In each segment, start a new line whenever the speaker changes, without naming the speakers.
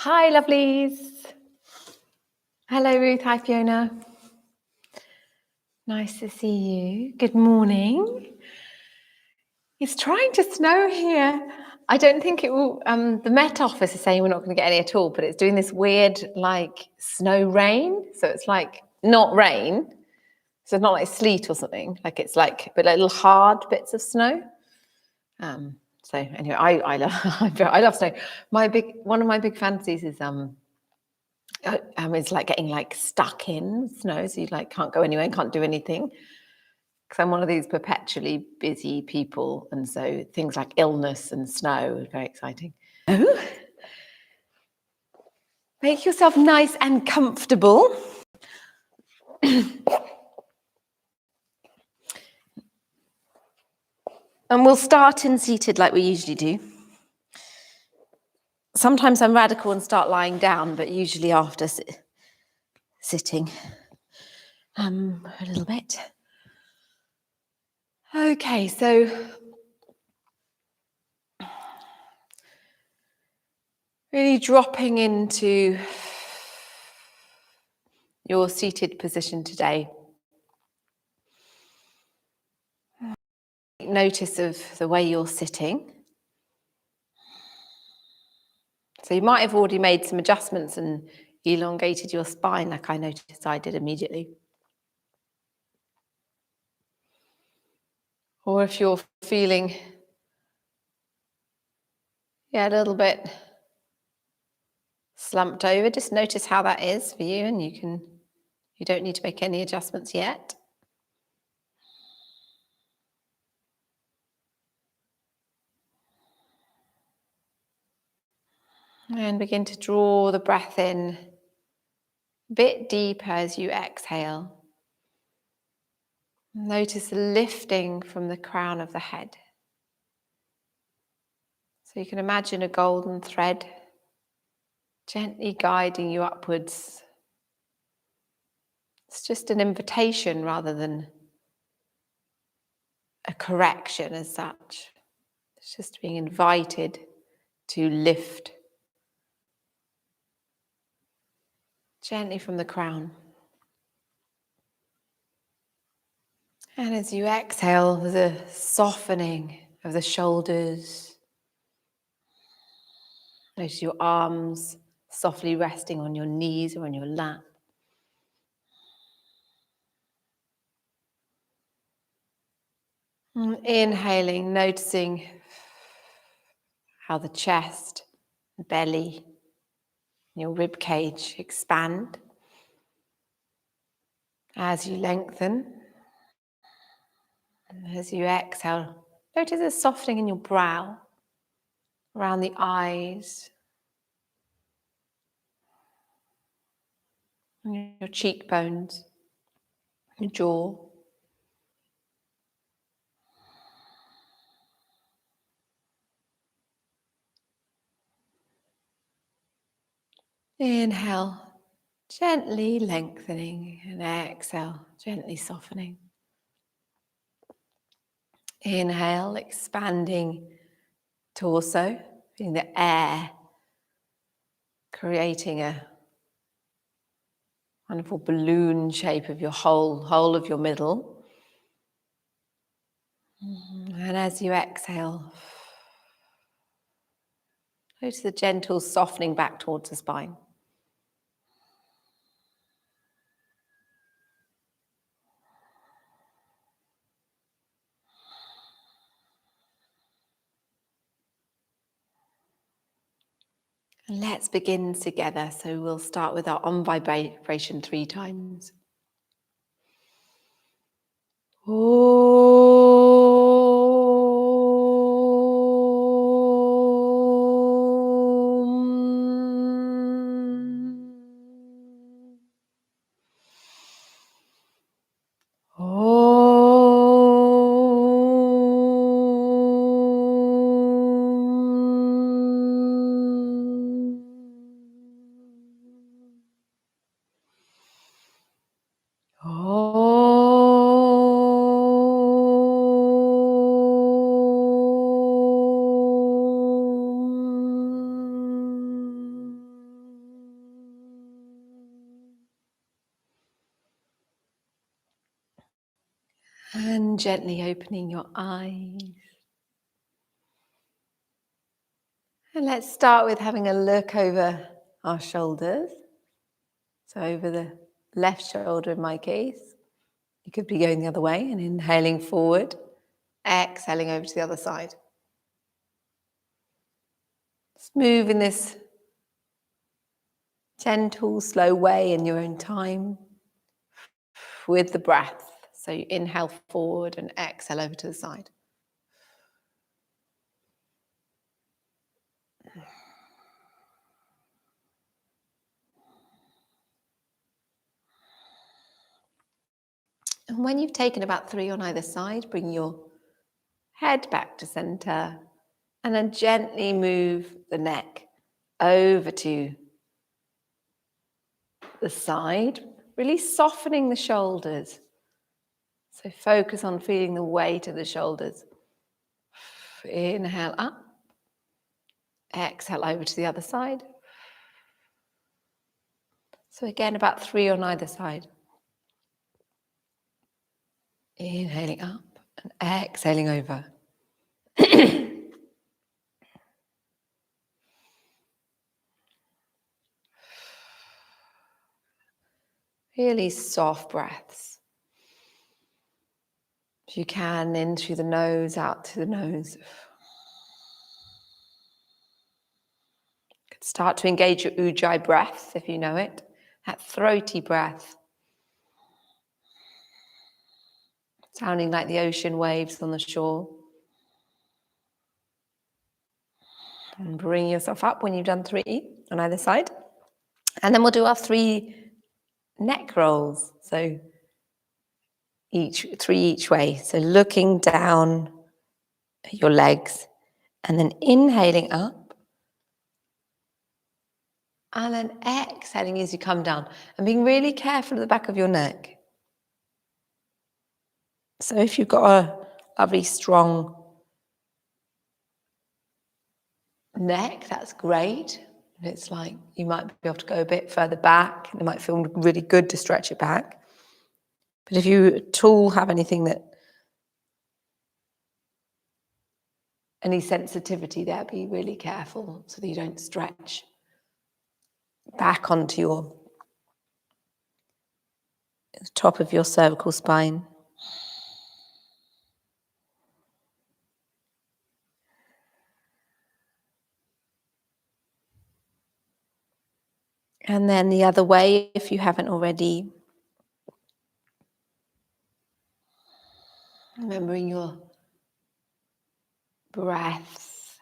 Hi, lovelies. Hello, Ruth. Hi, Fiona. Nice to see you. Good morning. It's trying to snow here. I don't think it will. The Met Office is saying we're not going to get any at all, but it's doing this weird, like, snow rain. So it's like not rain. So it's not like sleet or something. Like it's like, but like little hard bits of snow. So anyway, I love I love snow. One of my big fantasies is it's like getting like stuck in snow, so you like can't go anywhere and can't do anything. Because I'm one of these perpetually busy people, and so things like illness and snow are very exciting. Oh, make yourself nice and comfortable. And we'll start in seated like we usually do. Sometimes I'm radical and start lying down, but usually after sitting a little bit. Okay, so really dropping into your seated position today. Notice of the way you're sitting. So you might have already made some adjustments and elongated your spine, like I noticed I did immediately. Or if you're feeling, a little bit slumped over, just notice how that is for you, and you don't need to make any adjustments yet. And begin to draw the breath in a bit deeper as you exhale. Notice the lifting from the crown of the head. So you can imagine a golden thread gently guiding you upwards. It's just an invitation rather than a correction as such. It's just being invited to lift gently from the crown. And as you exhale, there's a softening of the shoulders. Notice your arms softly resting on your knees or on your lap. And inhaling, noticing how the chest, belly, your rib cage expand as you lengthen. And as you exhale, notice a softening in your brow, around the eyes, and your cheekbones, your jaw. Inhale, gently lengthening, and exhale, gently softening. Inhale, expanding torso, feeling the air creating a wonderful balloon shape of your whole of your middle. And as you exhale, notice the gentle softening back towards the spine. And let's begin together. So we'll start with our on vibration 3 times. And gently opening your eyes. And let's start with having a look over our shoulders. So over the left shoulder in my case. You could be going the other way and inhaling forward, exhaling over to the other side. Just move in this gentle, slow way in your own time with the breath. So you inhale forward and exhale over to the side. And when you've taken about 3 on either side, bring your head back to center and then gently move the neck over to the side, really softening the shoulders. So focus on feeling the weight of the shoulders. Inhale up, exhale over to the other side. So again, about 3 on either side. Inhaling up and exhaling over. Really soft breaths. If you can, in through the nose, out through the nose. Start to engage your ujjayi breath, if you know it. That throaty breath. Sounding like the ocean waves on the shore. And bring yourself up when you've done 3 on either side. And then we'll do our 3 neck rolls. So 3 each way. So looking down at your legs and then inhaling up. And then exhaling as you come down. And being really careful at the back of your neck. So if you've got a lovely strong neck, that's great. It's like you might be able to go a bit further back. It might feel really good to stretch it back. But if you at all have any sensitivity there, be really careful so that you don't stretch back onto the top of your cervical spine. And then the other way, if you haven't already. Remembering your breaths.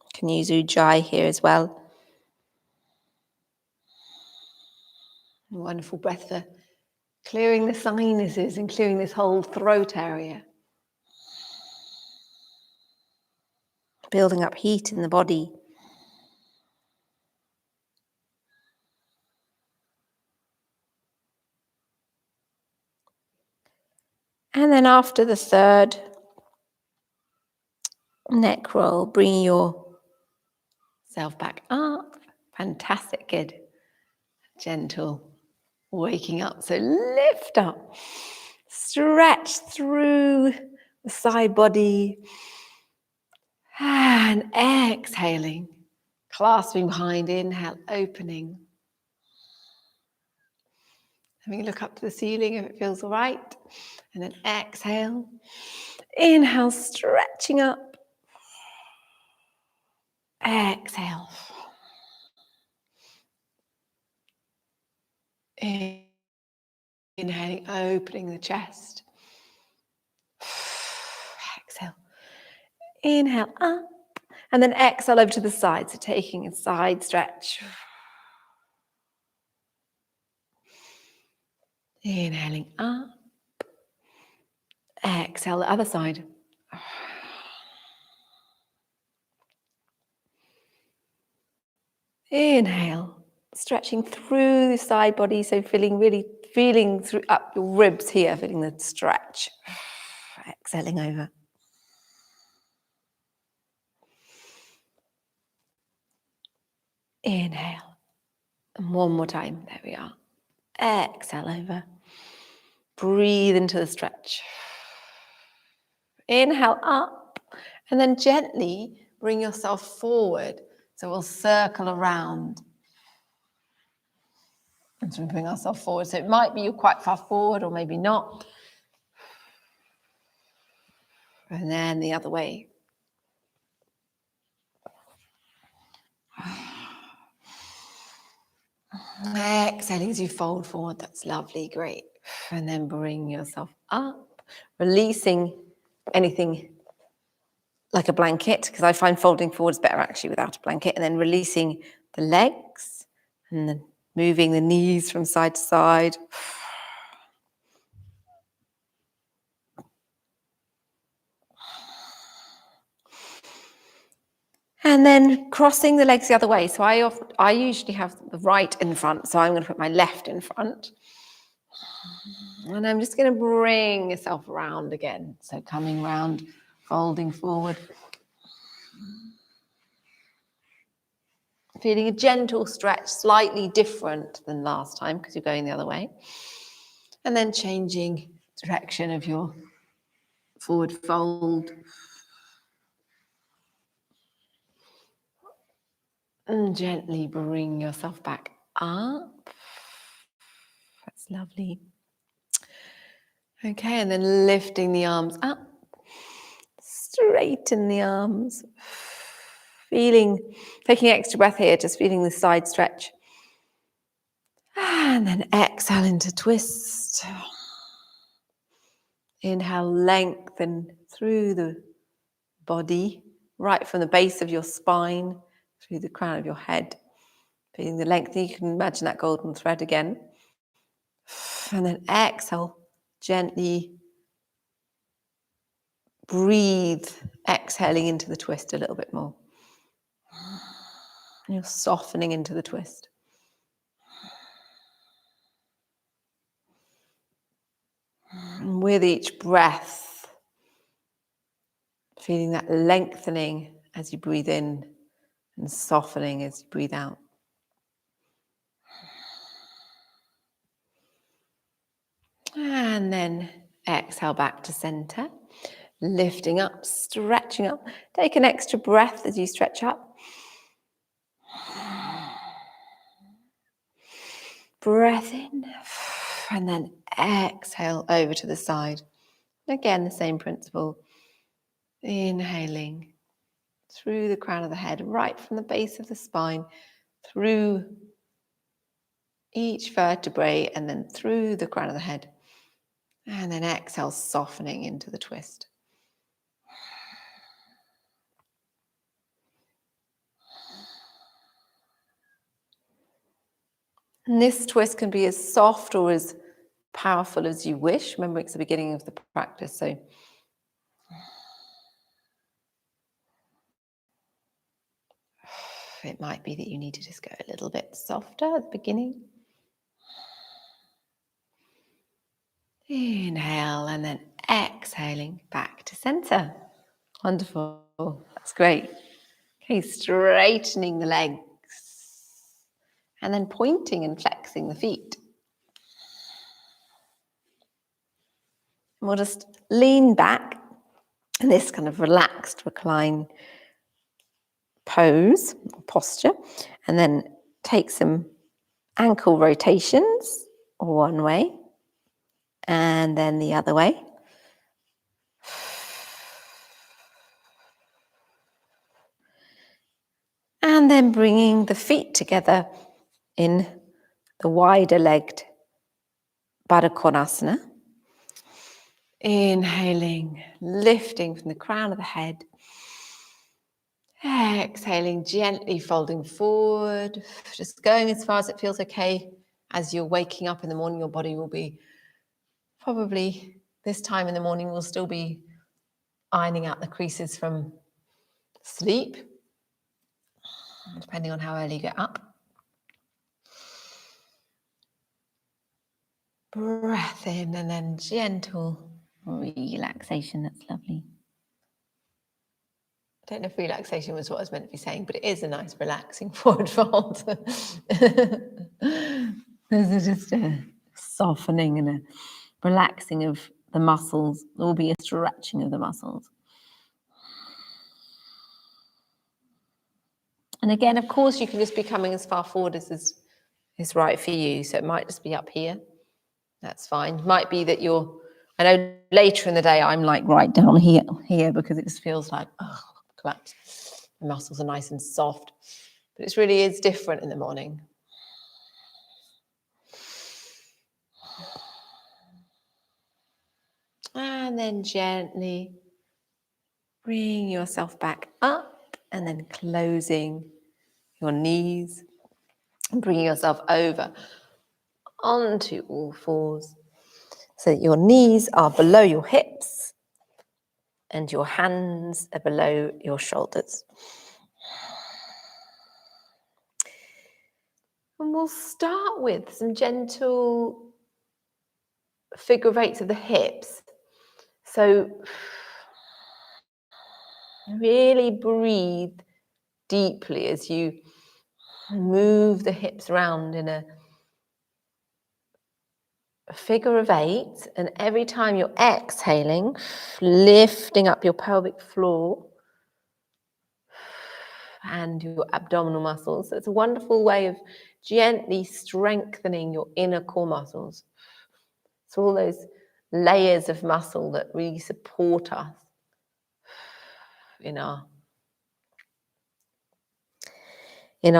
You can use ujjayi here as well. A wonderful breath for clearing the sinuses and clearing this whole throat area. Building up heat in the body. And then after the 3rd neck roll, bring yourself back up. Fantastic, good. Gentle, waking up. So lift up, stretch through the side body. And exhaling, clasping behind, inhale, opening. Having a look up to the ceiling if it feels all right. And then exhale. Inhale, stretching up. Exhale. Inhaling, opening the chest. Exhale. Inhale up. And then exhale over to the side. So taking a side stretch. Inhaling up. Exhale the other side. Inhale, stretching through the side body, so feeling through up your ribs here, feeling the stretch. Exhaling over. Inhale. And one more time, there we are. Exhale over. Breathe into the stretch. Inhale up, and then gently bring yourself forward. So we'll circle around. And so we bring ourselves forward. So it might be you're quite far forward or maybe not. And then the other way. Exhaling as you fold forward. That's lovely, great. And then bring yourself up, releasing anything like a blanket, because I find folding forward is better actually without a blanket, and then releasing the legs and then moving the knees from side to side. And then crossing the legs the other way. So I usually have the right in front, so I'm going to put my left in front. And I'm just going to bring yourself around again. So coming round, folding forward. Feeling a gentle stretch, slightly different than last time because you're going the other way. And then changing direction of your forward fold. And gently bring yourself back up. That's lovely. Okay, and then lifting the arms up. Straighten the arms. Taking extra breath here, just feeling the side stretch. And then exhale into twist. Inhale, lengthen through the body, right from the base of your spine, through the crown of your head. Feeling the length, you can imagine that golden thread again. And then exhale, gently breathe, exhaling into the twist a little bit more. And you're softening into the twist. And with each breath, feeling that lengthening as you breathe in and softening as you breathe out. And then exhale back to center, lifting up, stretching up. Take an extra breath as you stretch up. Breath in, and then exhale over to the side. Again, the same principle. Inhaling through the crown of the head, right from the base of the spine, through each vertebrae, and then through the crown of the head. And then exhale, softening into the twist. And this twist can be as soft or as powerful as you wish. Remember, it's the beginning of the practice, so it might be that you need to just go a little bit softer at the beginning. Inhale and then exhaling back to center. Wonderful. That's great. Okay, straightening the legs and then pointing and flexing the feet. And we'll just lean back in this kind of relaxed recline pose, posture, and then take some ankle rotations one way and then the other way. And then bringing the feet together in the wider-legged Baddha Konasana. Inhaling, lifting from the crown of the head. Exhaling, gently folding forward. Just going as far as it feels okay. As you're waking up in the morning, your body will be probably this time in the morning will still be ironing out the creases from sleep, depending on how early you get up. Breath in and then gentle relaxation. That's lovely. I don't know if relaxation was what I was meant to be saying, but it is a nice relaxing forward fold. There's just a softening and a relaxing of the muscles. There will be a stretching of the muscles. And again, of course, you can just be coming as far forward as is right for you. So it might just be up here. That's fine. It might be that I know later in the day, I'm like right down here because it just feels like, oh, collapse. The muscles are nice and soft. But it really is different in the morning. And then gently bring yourself back up and then closing your knees and bringing yourself over onto all fours so that your knees are below your hips and your hands are below your shoulders. And we'll start with some gentle figure eights of the hips. So really breathe deeply as you move the hips around in a figure of eight, and every time you're exhaling, lifting up your pelvic floor and your abdominal muscles. So it's a wonderful way of gently strengthening your inner core muscles. So all those layers of muscle that really support us in our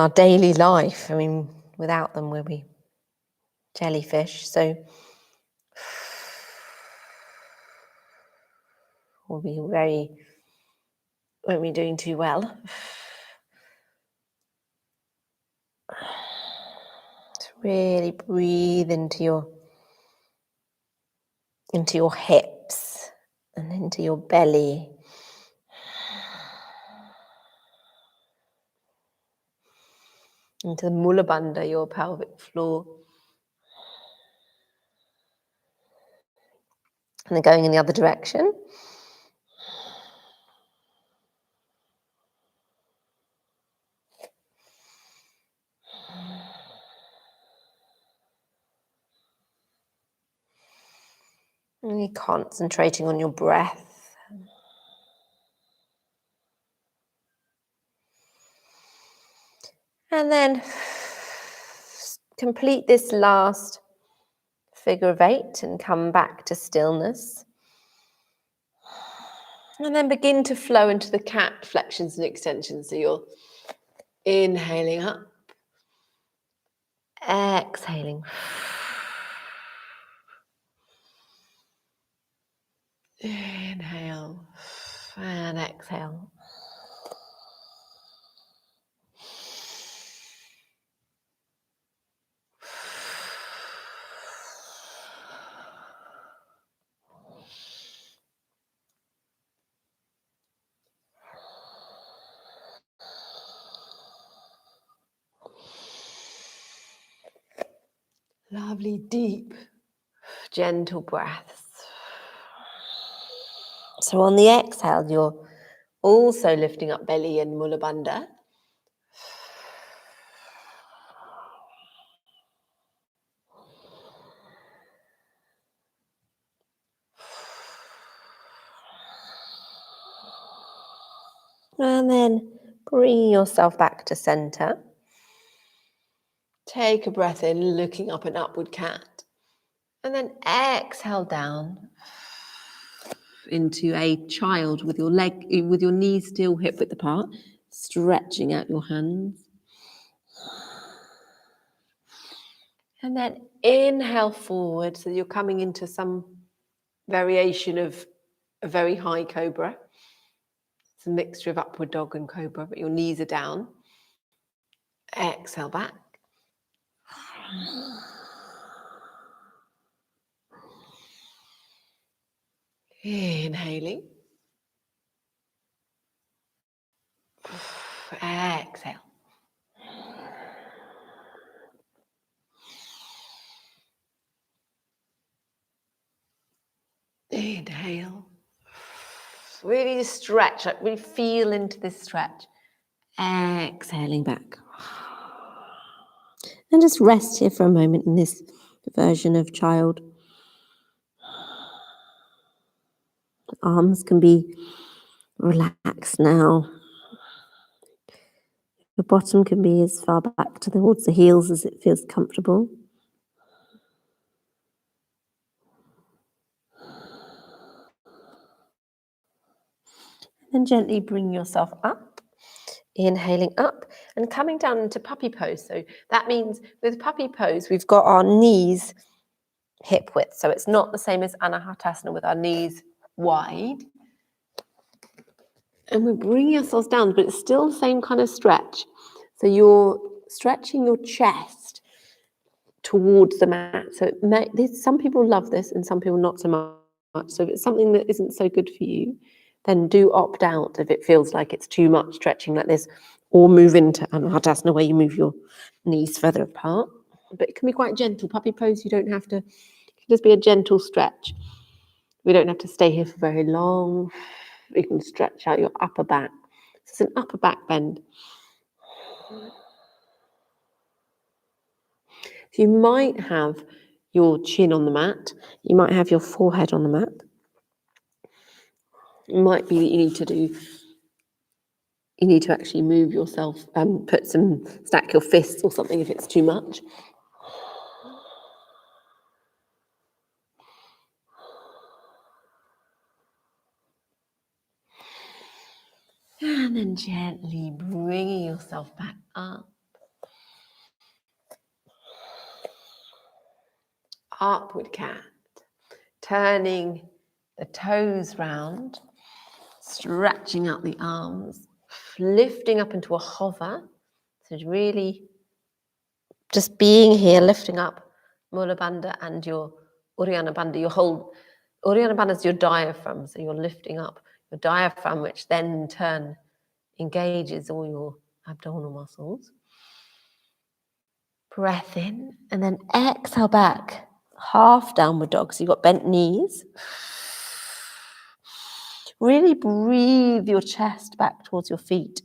daily life. I mean, without them, we'll be jellyfish. So won't be doing too well. To really breathe into your hips and into your belly. Into the mula bandha, your pelvic floor. And then going in the other direction. And you're concentrating on your breath. And then complete this last figure of eight and come back to stillness. And then begin to flow into the cat flexions and extensions. So you're inhaling up, exhaling. Inhale and exhale. Lovely, deep, gentle breaths. So on the exhale, you're also lifting up belly and mula bandha. And then bring yourself back to center. Take a breath in, looking up an upward cat. And then exhale down into a child with your knees still hip width apart, stretching out your hands. And then inhale forward so you're coming into some variation of a very high cobra. It's a mixture of upward dog and cobra, but your knees are down. Exhale back. Inhaling. Exhale. Inhale. Really just stretch, like really feel into this stretch. Exhaling back. And just rest here for a moment in this version of child.
Arms can be relaxed now. The bottom can be as far back towards the heels as it feels comfortable. And gently bring yourself up, inhaling up and coming down into puppy pose. So that means with puppy pose, we've got our knees hip width. So it's not the same as Anahatasana with our knees wide. And we're bringing ourselves down, but it's still the same kind of stretch. So you're stretching your chest towards the mat. So some people love this and some people not so much. So if it's something that isn't so good for you, then do opt out if it feels like it's too much stretching like this, or move into Anahatasana where you move your knees further apart. But it can be quite gentle. Puppy pose, you don't have to, it can just be a gentle stretch. We don't have to stay here for very long. You can stretch out your upper back. This is an upper back bend. So you might have your chin on the mat. You might have your forehead on the mat. It might be that you need to actually move yourself, stack your fists or something if it's too much. And then gently bringing yourself back up. Upward cat. Turning the toes round. Stretching out the arms. Lifting up into a hover. So really just being here, lifting up Mula Bandha and your Uddiyana Bandha. Your whole Uddiyana Bandha is your diaphragm. So you're lifting up your diaphragm, which then in turn engages all your abdominal muscles. Breath in and then exhale back. Half downward dog. So you've got bent knees. Really breathe your chest back towards your feet.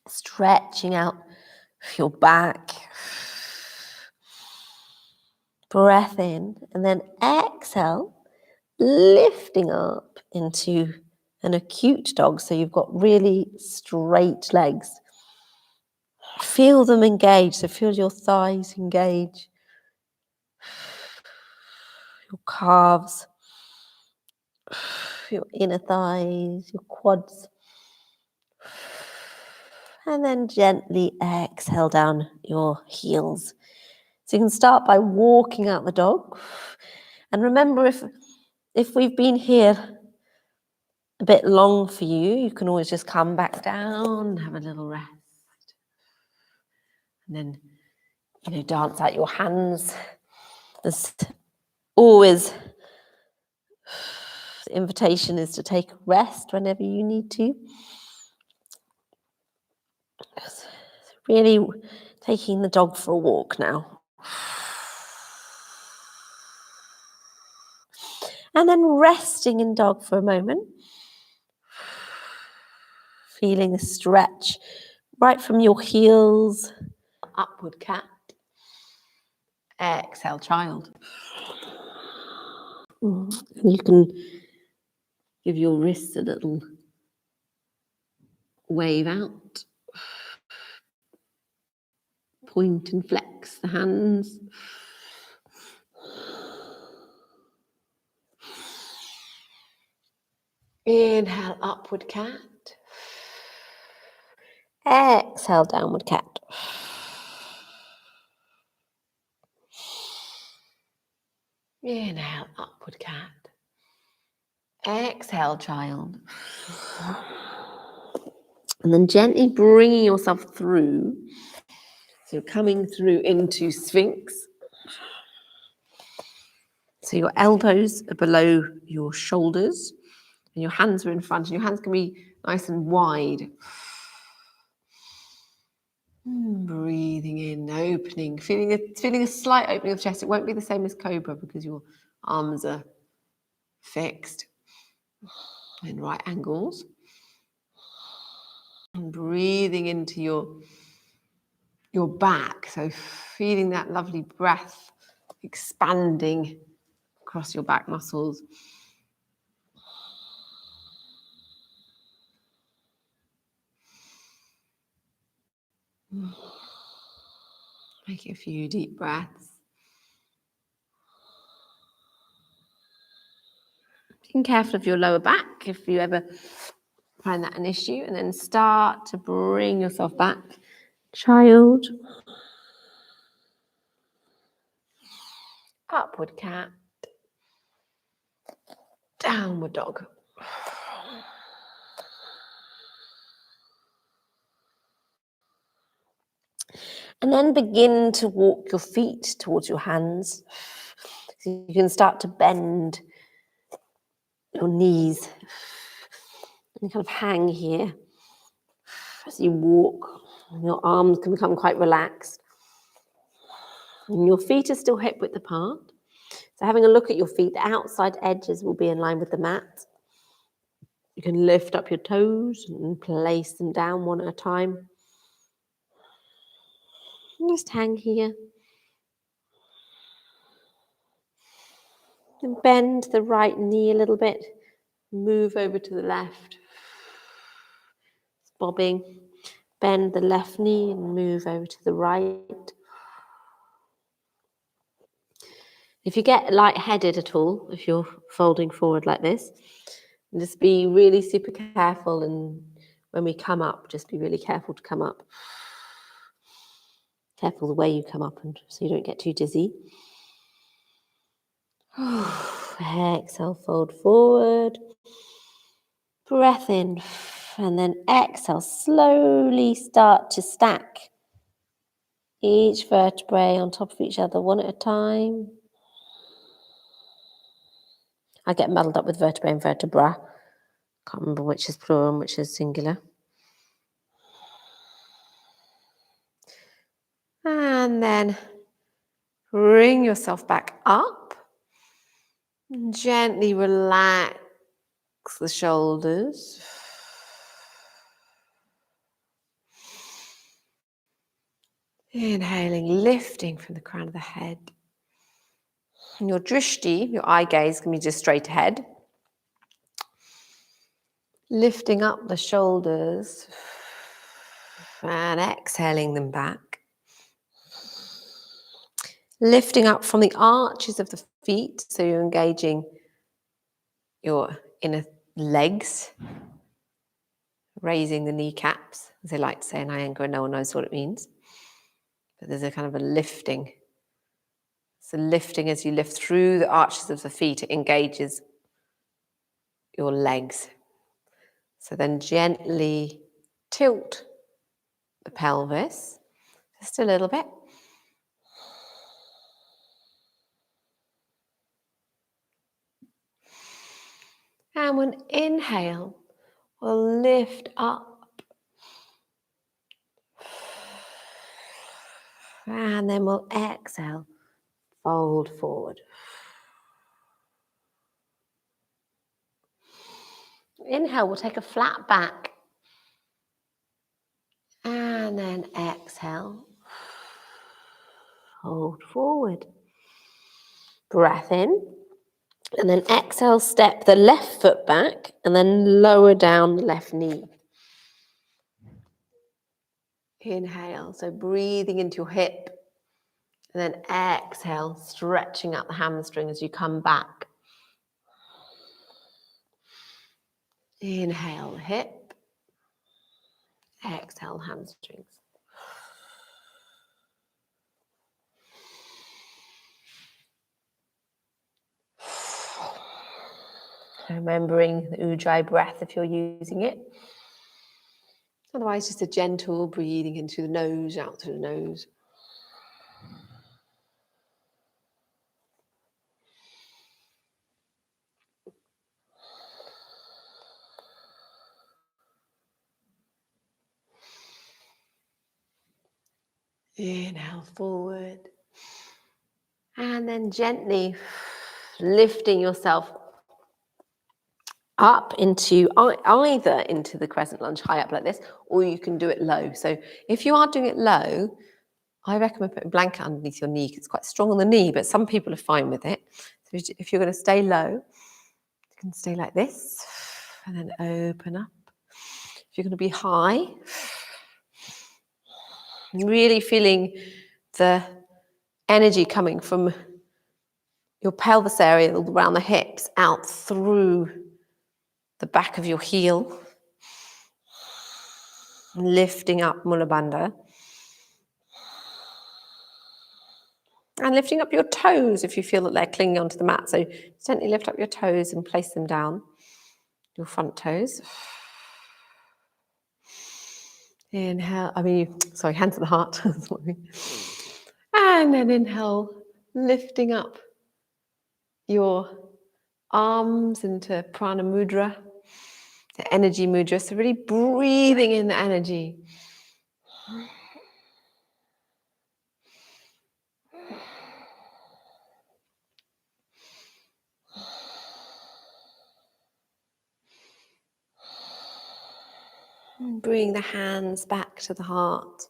Stretching out your back. Breath in and then exhale, lifting up into an acute dog. So you've got really straight legs. Feel them engage. So feel your thighs engage. Your calves. Your inner thighs. Your quads. And then gently exhale down your heels. So you can start by walking out the dog. And remember, if we've been here a bit long for you, you can always just come back down, have a little rest. And then, dance out your hands. There's always, the invitation is to take a rest whenever you need to. Really taking the dog for a walk now. And then resting in dog for a moment. Feeling a stretch right from your heels. Upward cat. Exhale, child. You can give your wrists a little wave out. Point and flex the hands. Inhale, upward cat. Exhale, downward cat. Inhale, upward cat. Exhale, child. And then gently bringing yourself through. So coming through into Sphinx. So your elbows are below your shoulders and your hands are in front, and your hands can be nice and wide. Breathing in, opening, feeling a slight opening of the chest. It won't be the same as Cobra because your arms are fixed in right angles. And breathing into your back, so feeling that lovely breath expanding across your back muscles. Make a few deep breaths. Being careful of your lower back if you ever find that an issue, and then start to bring yourself back. Child. Upward cat. Downward dog. And then begin to walk your feet towards your hands. So you can start to bend your knees and kind of hang here as you walk. And your arms can become quite relaxed. And your feet are still hip width apart. So having a look at your feet, the outside edges will be in line with the mat. You can lift up your toes and place them down one at a time. And just hang here. And bend the right knee a little bit. Move over to the left. Bobbing. Bend the left knee and move over to the right. If you get lightheaded at all, if you're folding forward like this, just be really super careful, and when we come up, just be really careful to come up. Careful the way you come up, and so you don't get too dizzy. Exhale, fold forward. Breath in, and then exhale, slowly start to stack each vertebrae on top of each other, one at a time. I get muddled up with vertebrae and vertebra. Can't remember which is plural and which is singular. And then bring yourself back up. And gently relax the shoulders. Inhaling, lifting from the crown of the head. And your drishti, your eye gaze, can be just straight ahead. Lifting up the shoulders and exhaling them back. Lifting up from the arches of the feet, so you're engaging your inner legs. Raising the kneecaps, as they like to say in Iyengar, and no one knows what it means. But there's a kind of a lifting. So lifting as you lift through the arches of the feet, it engages your legs. So then gently tilt the pelvis, just a little bit. And when inhale, we'll lift up. And then we'll exhale, fold forward. Inhale, we'll take a flat back. And then exhale, hold forward. Breath in. And then exhale, step the left foot back and then lower down the left knee. Inhale, so breathing into your hip. And then exhale, stretching out the hamstring as you come back. Inhale, hip. Exhale, hamstrings. Remembering the Ujjayi breath if you're using it. Otherwise, just a gentle breathing in through the nose, out through the nose. Inhale forward. And then gently lifting yourself up into either into the crescent lunge high up like this, or you can do it low. So if you are doing it low, I recommend putting a blanket underneath your knee because it's quite strong on the knee, but some people are fine with it. So if you're going to stay low, you can stay like this and then open up. If you're going to be high, really feeling the energy coming from your pelvis area around the hips out through the back of your heel, lifting up Mula Bandha. And lifting up your toes if you feel that they're clinging onto the mat. So gently lift up your toes and place them down, your front toes. Inhale, hands at the heart. And then inhale, lifting up your arms into Prana Mudra, the energy mudra. So really breathing in the energy. And bring the hands back to the heart.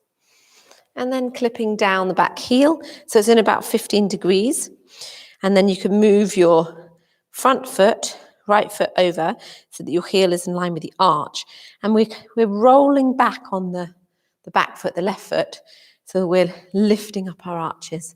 And then clipping down the back heel. So it's in about 15 degrees. And then you can move your front foot, right foot over so that your heel is in line with the arch. And we're rolling back on the back foot, the left foot, so we're lifting up our arches.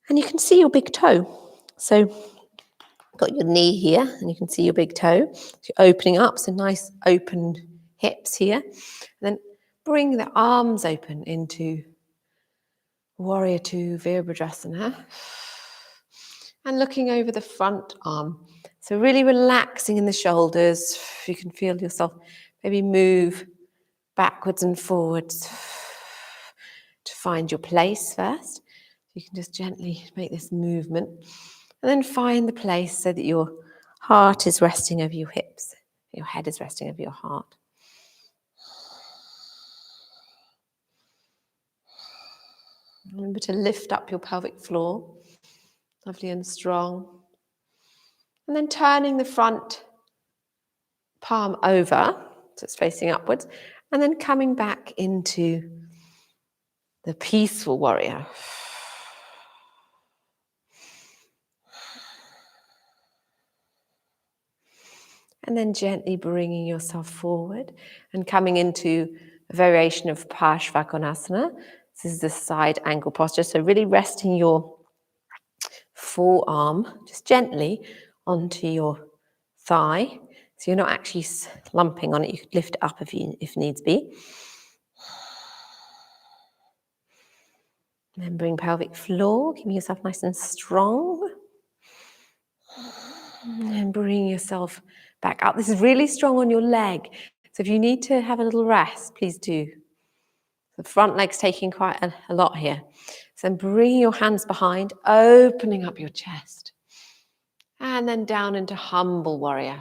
And you can see your big toe. So you've got your knee here and you can see your big toe. So you're opening up, so nice open hips here. And then bring the arms open into Warrior Two, Virabhadrasana. And looking over the front arm. So really relaxing in the shoulders. You can feel yourself maybe move backwards and forwards to find your place first. You can just gently make this movement and then find the place so that your heart is resting over your hips. Your head is resting over your heart. Remember to lift up your pelvic floor, lovely and strong. And then turning the front palm over, so it's facing upwards, and then coming back into the peaceful warrior. And then gently bringing yourself forward and coming into a variation of Parshvakonasana. This is the side angle posture. So really resting your forearm just gently onto your thigh. So you're not actually slumping on it. You could lift it up if needs be. And then bring pelvic floor, keeping yourself nice and strong. And bring yourself back up. This is really strong on your leg. So if you need to have a little rest, please do. The front leg's taking quite a lot here. So then bring your hands behind, opening up your chest. And then down into humble warrior.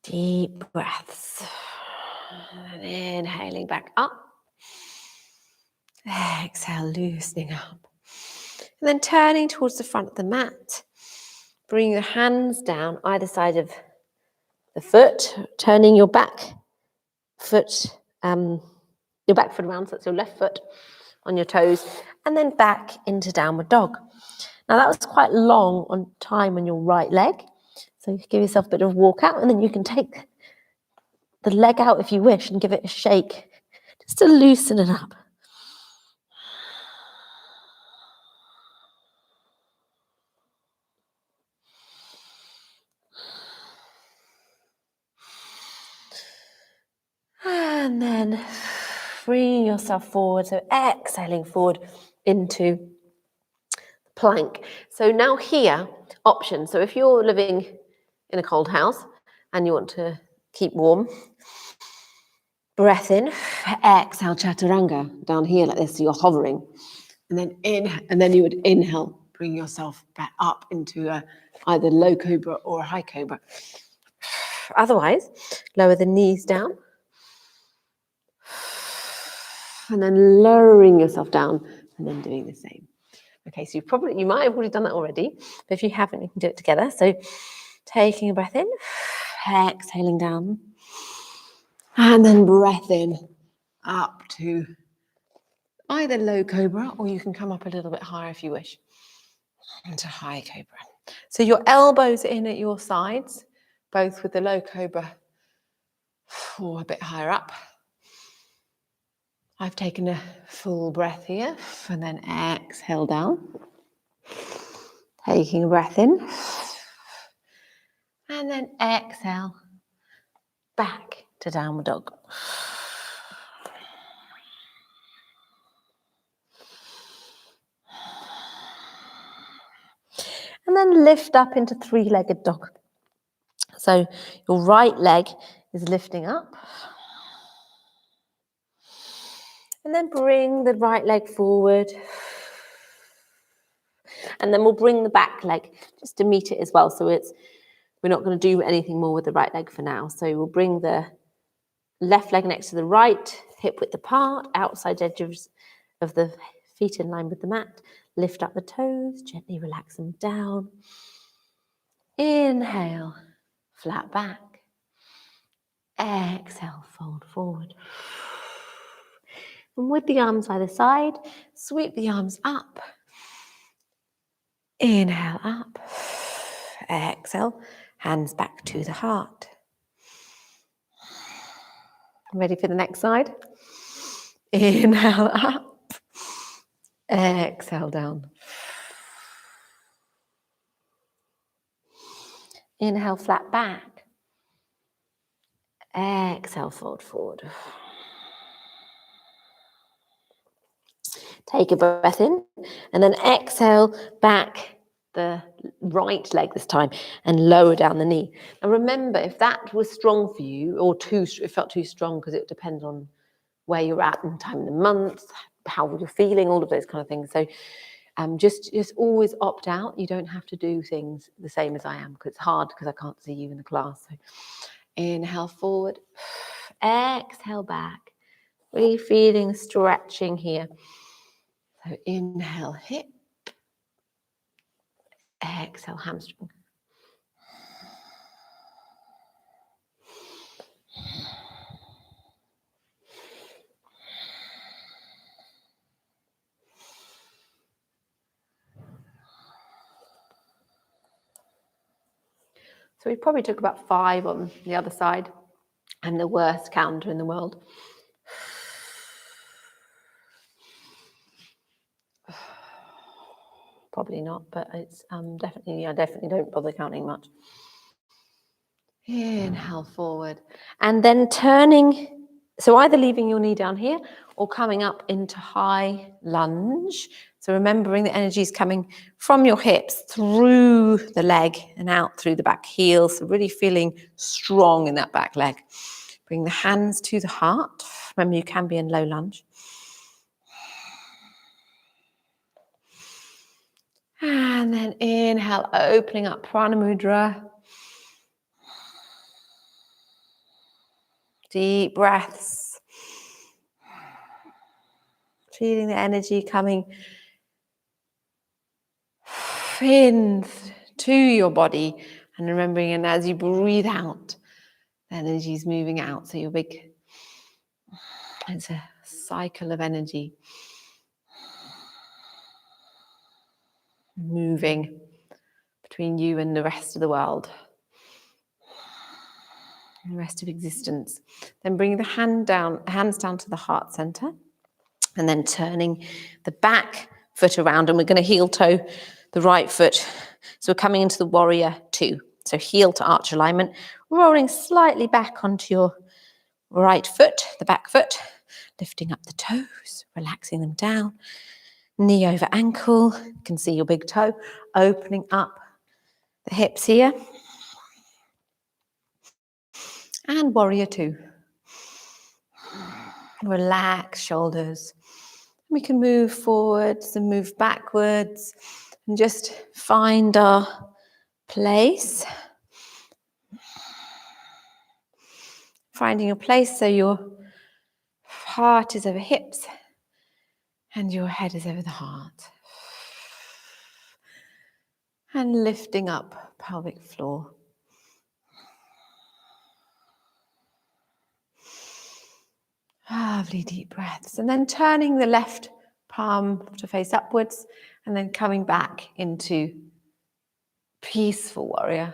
Deep breaths. And inhaling back up. Exhale, loosening up. And then turning towards the front of the mat. Bring your hands down either side of the foot, turning your back foot around, so that's your left foot on your toes, and then back into downward dog. Now that was quite long on time on your right leg, so you give yourself a bit of a walk out, and then you can take the leg out if you wish and give it a shake, just to loosen it up. And then bringing yourself forward, so exhaling forward into plank. So now here, options. So if you're living in a cold house and you want to keep warm, breath in, exhale chaturanga down here like this, so you're hovering. And then inhale, and then you would inhale, bring yourself back up into either low cobra or a high cobra. Otherwise, lower the knees down. And then lowering yourself down and then doing the same. Okay, so you might have already done that already, but if you haven't, you can do it together. So taking a breath in, exhaling down, and then breath in up to either low cobra, or you can come up a little bit higher if you wish, into high cobra. So your elbows in at your sides, both with the low cobra or a bit higher up. I've taken a full breath here, and then exhale down. Taking a breath in, and then exhale back to downward dog. And then lift up into three-legged dog. So your right leg is lifting up. And then bring the right leg forward. And then we'll bring the back leg just to meet it as well. So we're not going to do anything more with the right leg for now. So we'll bring the left leg next to the right, hip width apart, outside edges of the feet in line with the mat. Lift up the toes, gently relax them down. Inhale, flat back. Exhale, fold forward. And with the arms either side, sweep the arms up. Inhale up. Exhale, hands back to the heart. Ready for the next side? Inhale up. Exhale down. Inhale, flat back. Exhale, fold forward. Take a breath in, and then exhale back the right leg this time and lower down the knee. Now remember, if that was strong for you, or it felt too strong, because it depends on where you're at and time of the month, how you're feeling, all of those kind of things. So just always opt out. You don't have to do things the same as I am, because it's hard because I can't see you in the class. So inhale forward, exhale back. Really feeling the stretching here. So inhale hip, exhale hamstring. So we probably took about 5 on the other side. I'm the worst counter in the world. Probably not, but it's definitely, I definitely don't bother counting much. Inhale forward, and then turning, so either leaving your knee down here or coming up into high lunge. So remembering the energy is coming from your hips through the leg and out through the back heel. So really feeling strong in that back leg. Bring the hands to the heart. Remember, you can be in low lunge. And then inhale, opening up Prana Mudra. Deep breaths. Feeling the energy coming in to your body, and remembering, and as you breathe out, the energy is moving out. So your big, it's a cycle of energy moving between you and the rest of the world, and the rest of existence. Then bring the hands down to the heart center, and then turning the back foot around, and we're going to heel toe the right foot. So we're coming into the warrior 2. So heel to arch alignment, rolling slightly back onto your right foot, the back foot, lifting up the toes, relaxing them down. Knee over ankle, you can see your big toe, opening up the hips here. And warrior 2. Relax shoulders. We can move forwards and move backwards and just find our place. Finding your place so your heart is over hips and your head is over the heart.
And lifting up pelvic floor. Lovely deep breaths. And then turning the left palm to face upwards and then coming back into peaceful warrior.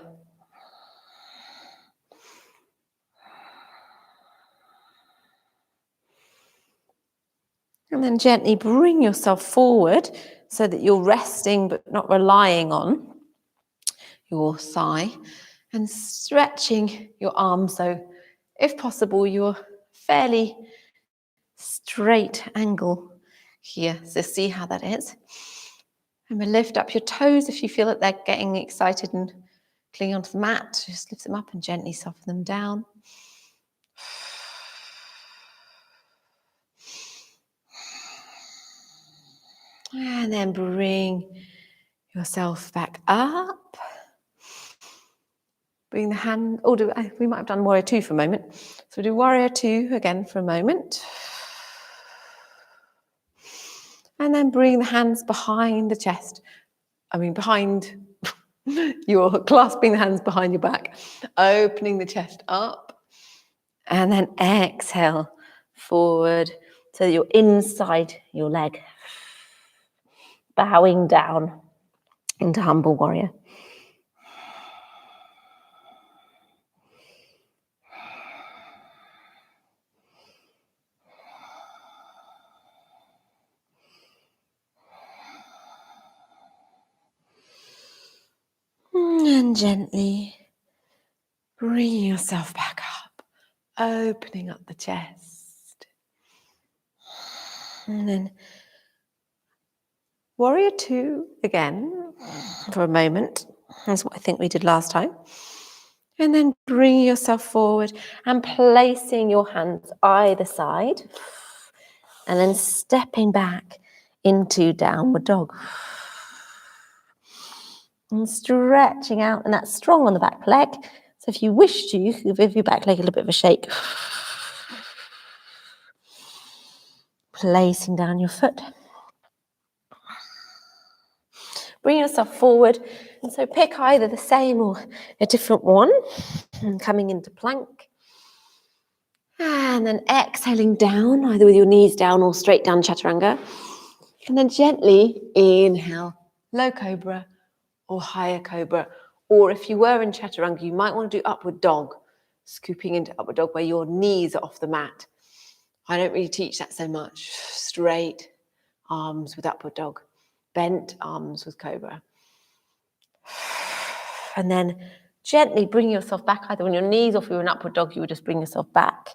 And then gently bring yourself forward so that you're resting but not relying on your thigh, and stretching your arms. So if possible, you're fairly straight angle here. So see how that is. And we'll lift up your toes if you feel that they're getting excited and clinging onto the mat. Just lift them up and gently soften them down. And then bring yourself back up. Bring the hand, we might have done warrior two for a moment. So we'll do warrior two again for a moment. And then bring the hands behind the chest. Behind you're clasping the hands behind your back, opening the chest up. And then exhale forward so that you're inside your leg. Bowing down into humble warrior. And gently bring yourself back up, opening up the chest. And then warrior two again for a moment. That's what I think we did last time. And then bring yourself forward and placing your hands either side. And then stepping back into downward dog. And stretching out, and that's strong on the back leg. So if you wish to, you can give your back leg a little bit of a shake. Placing down your foot. Bring yourself forward, and so pick either the same or a different one. And coming into plank. And then exhaling down, either with your knees down or straight down chaturanga. And then gently inhale, low cobra or higher cobra. Or if you were in chaturanga, you might want to do upward dog, scooping into upward dog where your knees are off the mat. I don't really teach that so much. Straight arms with upward dog, bent arms with cobra. And then gently bring yourself back, either on your knees or if you're in upward dog, you would just bring yourself back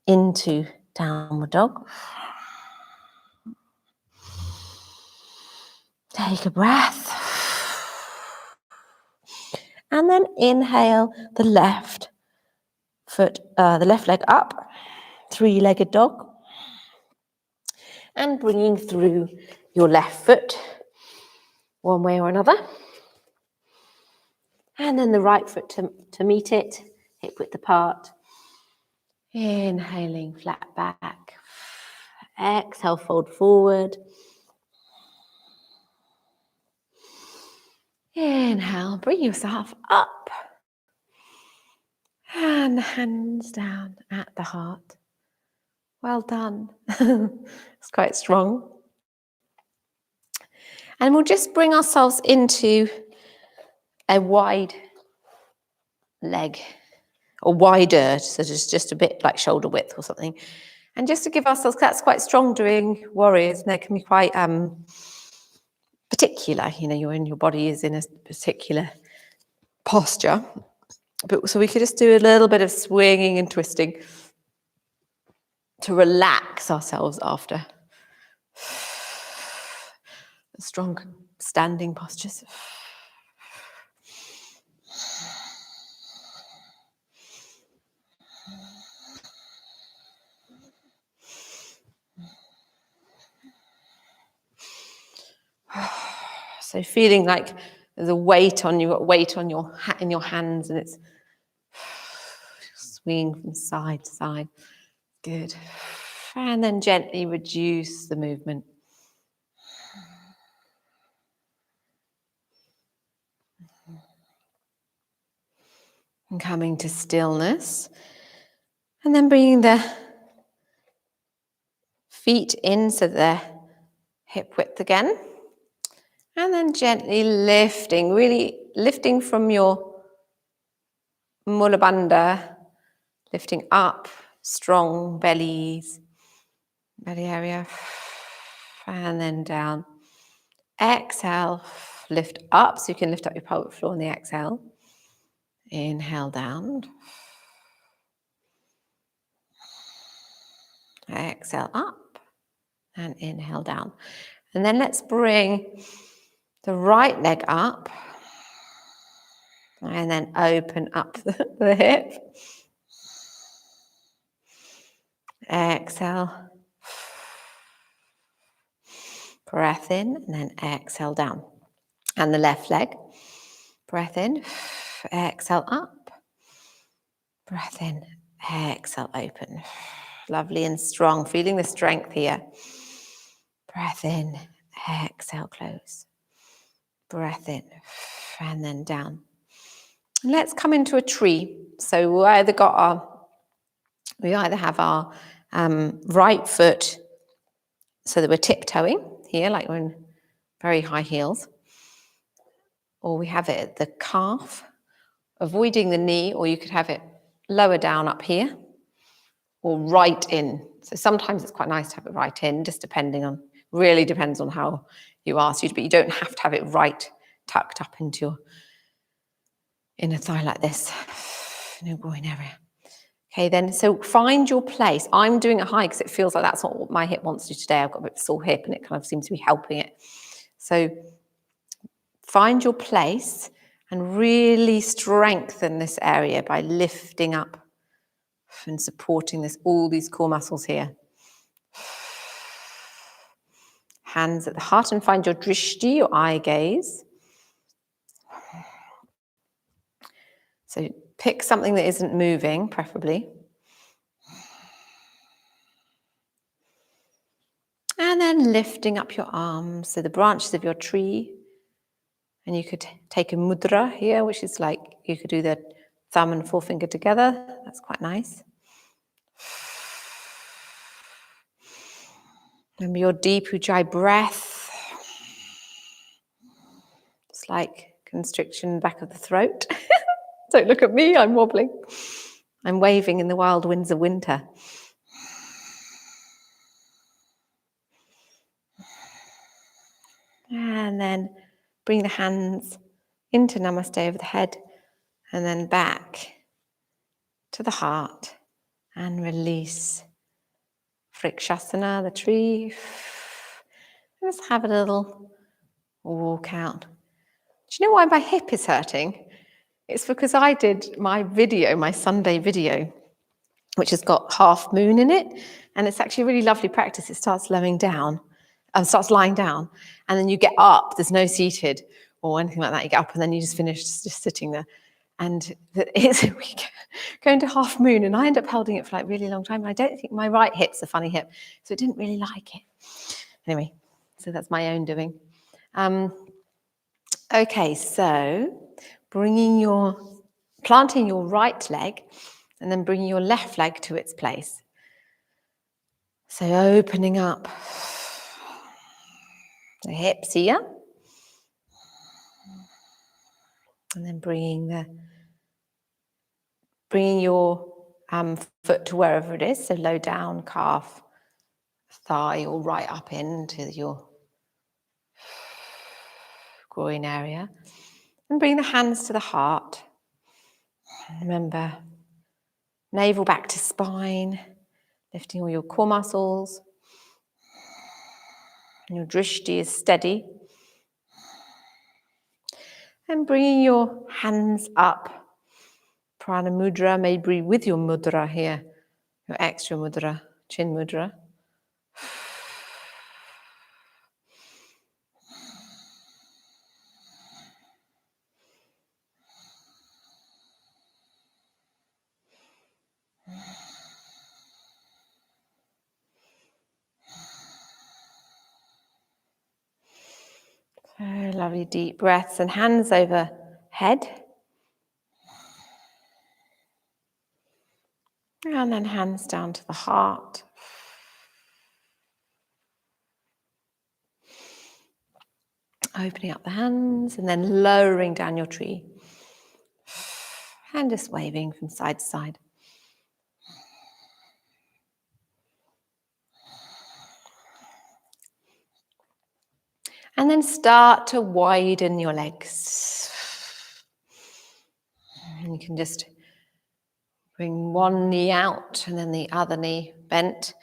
into downward dog. Take a breath. And then inhale the left foot, the left leg up, three-legged dog. And bringing through your left foot, one way or another. And then the right foot to meet it, hip width apart. Inhaling, flat back. Exhale, fold forward. Inhale, bring yourself up. And hands down at the heart. Well done. It's quite strong. And we'll just bring ourselves into a wide leg, or wider, so just a bit like shoulder width or something. And just to give ourselves, that's quite strong doing warriors, and they can be quite particular. Your body is in a particular posture. But so we could just do a little bit of swinging and twisting to relax ourselves after strong standing postures. So feeling like there's a weight on you, in your hands, and it's swinging from side to side. Good. And then gently reduce the movement. And coming to stillness. And then bringing the feet in so they're hip width again. And then gently lifting, really lifting from your mula bandha, lifting up, strong belly area, and then down. Exhale, lift up, so you can lift up your pelvic floor on the exhale. Inhale down. Exhale up, and inhale down. And then let's bring the right leg up, and then open up the hip. Exhale. Breath in, and then exhale down. And the left leg. Breath in, exhale up. Breath in, exhale open. Lovely and strong, feeling the strength here. Breath in, exhale close. Breath in, and then down. Let's come into a tree. So we either have our right foot so that we're tiptoeing here, like we're in very high heels, or we have it at the calf, avoiding the knee, or you could have it lower down up here, or right in. So sometimes it's quite nice to have it right in, just really depends on how you are suited, but you don't have to have it right tucked up into your inner thigh like this, in your groin area. Okay, then, so find your place. I'm doing it high because it feels like that's not what my hip wants to do today. I've got a bit of a sore hip and it kind of seems to be helping it. So find your place and really strengthen this area by lifting up and supporting all these core muscles here. Hands at the heart, and find your drishti, your eye gaze. So pick something that isn't moving, preferably. And then lifting up your arms, so the branches of your tree. And you could take a mudra here, which is like, you could do the thumb and forefinger together. That's quite nice. Remember your deep ujjayi breath. It's like constriction back of the throat. Don't look at me, I'm wobbling. I'm waving in the wild winds of winter. And then bring the hands into namaste over the head, and then back to the heart, and release Vrikshasana, the tree. Let's have a little walk out. Do you know why my hip is hurting? It's because I did my video, my Sunday video, which has got half moon in it. And it's actually a really lovely practice. It starts lying down, and then you get up. There's no seated or anything like that. You get up and then you just finish just sitting there. And we go into half moon, and I end up holding it for like a really long time. And I don't think my right hip's a funny hip, so I didn't really like it. Anyway, so that's my own doing. Okay, so planting your right leg, and then bringing your left leg to its place. So opening up the hips here, and then bringing your foot to wherever it is. So low down, calf, thigh, or right up into your groin area. And bring the hands to the heart. Remember, navel back to spine, lifting all your core muscles. And your drishti is steady. And bringing your hands up. Prana mudra, maybe with your mudra here, your extra mudra, chin mudra. So lovely deep breaths, and hands over head. And then hands down to the heart. Opening up the hands and then lowering down your tree. And just waving from side to side. And then start to widen your legs. And you can just bring one knee out and then the other knee bent.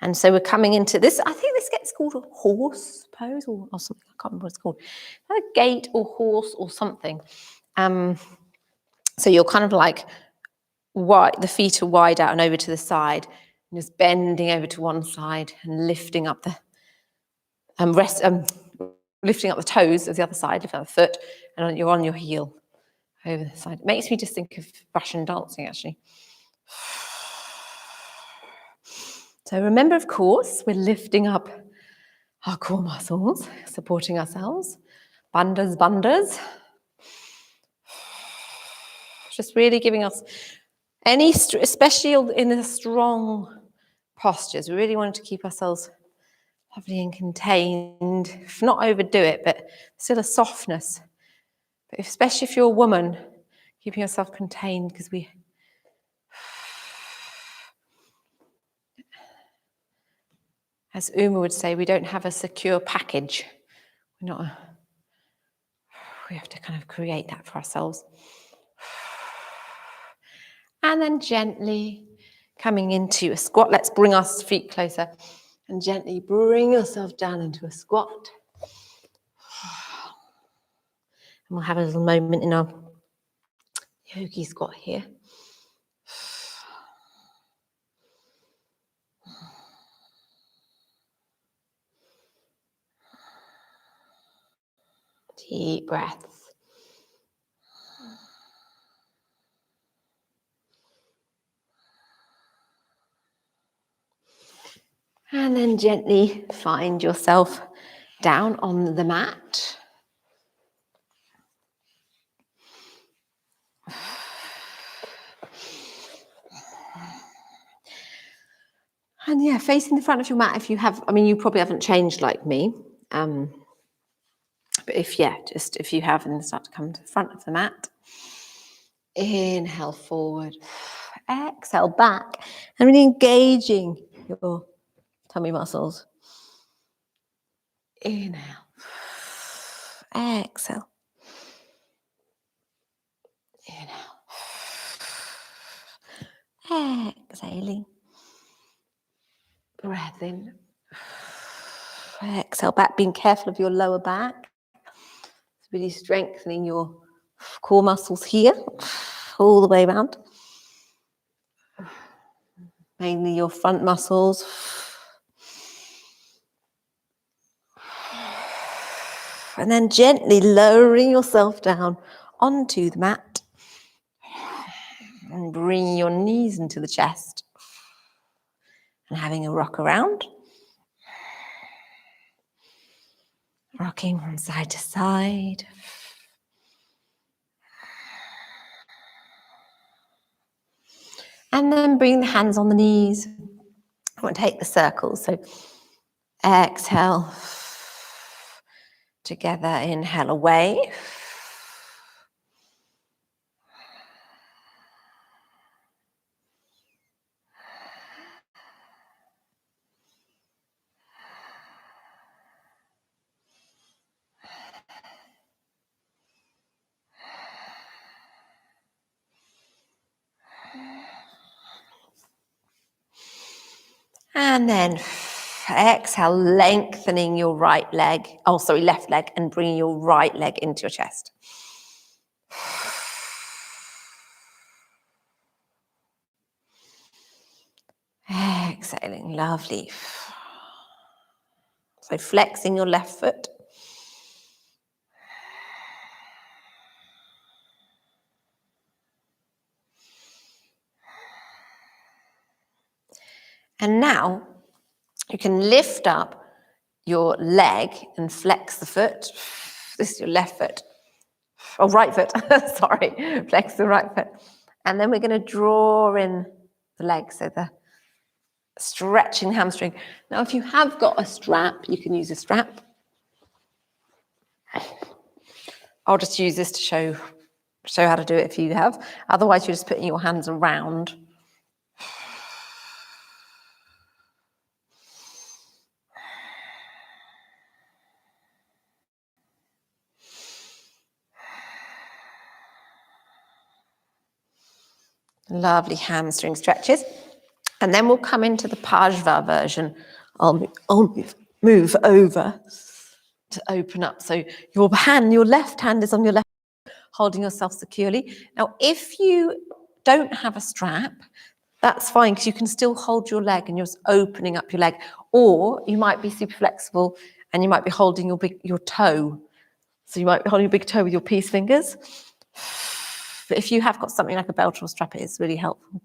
And so we're coming into this, I think this gets called a horse pose or something, I can't remember what it's called. A gate or horse or something. So you're kind of like, the feet are wide out and over to the side, and just bending over to one side and lifting up the lifting up the toes of the other side, lifting up the foot, and you're on your heel over the side. It makes me just think of Russian dancing, actually. So remember, of course, we're lifting up our core muscles, supporting ourselves. Bandhas. Just really giving us especially in the strong postures, we really want to keep ourselves lovely and contained. Not overdo it, but still a softness. But especially if you're a woman, keeping yourself contained, because as Uma would say, we don't have a secure package. We have to kind of create that for ourselves. And then gently coming into a squat. Let's bring our feet closer and gently bring yourself down into a squat. And we'll have a little moment in our yogi squat here. Deep breaths. And then gently find yourself down on the mat. And yeah, facing the front of your mat, if you have, you probably haven't changed like me. But if you have, and start to come to the front of the mat. Inhale forward. Exhale back. And really engaging your tummy muscles. Inhale. Exhale. Inhale. Exhaling. Breath in. Exhale back, being careful of your lower back. It's really strengthening your core muscles here, all the way around. Mainly your front muscles. And then gently lowering yourself down onto the mat. And bringing your knees into the chest. And having a rock around. Rocking from side to side. And then bring the hands on the knees. I want to take the circles. So exhale. Together, inhale away. And then exhale, lengthening your left leg, and bringing your right leg into your chest. Exhaling, lovely. So flexing your left foot. And now you can lift up your leg and flex the foot. This is your left foot. Right foot, sorry. Flex the right foot. And then we're going to draw in the leg, so the stretching the hamstring. Now, if you have got a strap, you can use a strap. I'll just use this to show how to do it if you have. Otherwise, you're just putting your hands around. Lovely hamstring stretches. And then we'll come into the Pajva version. I'll move over to open up. So your left hand is on your left, holding yourself securely. Now, if you don't have a strap, that's fine, because you can still hold your leg and you're just opening up your leg. Or you might be super flexible and you might be holding your toe. So you might be holding your big toe with your peace fingers. But if you have got something like a belt or strap, it is really helpful.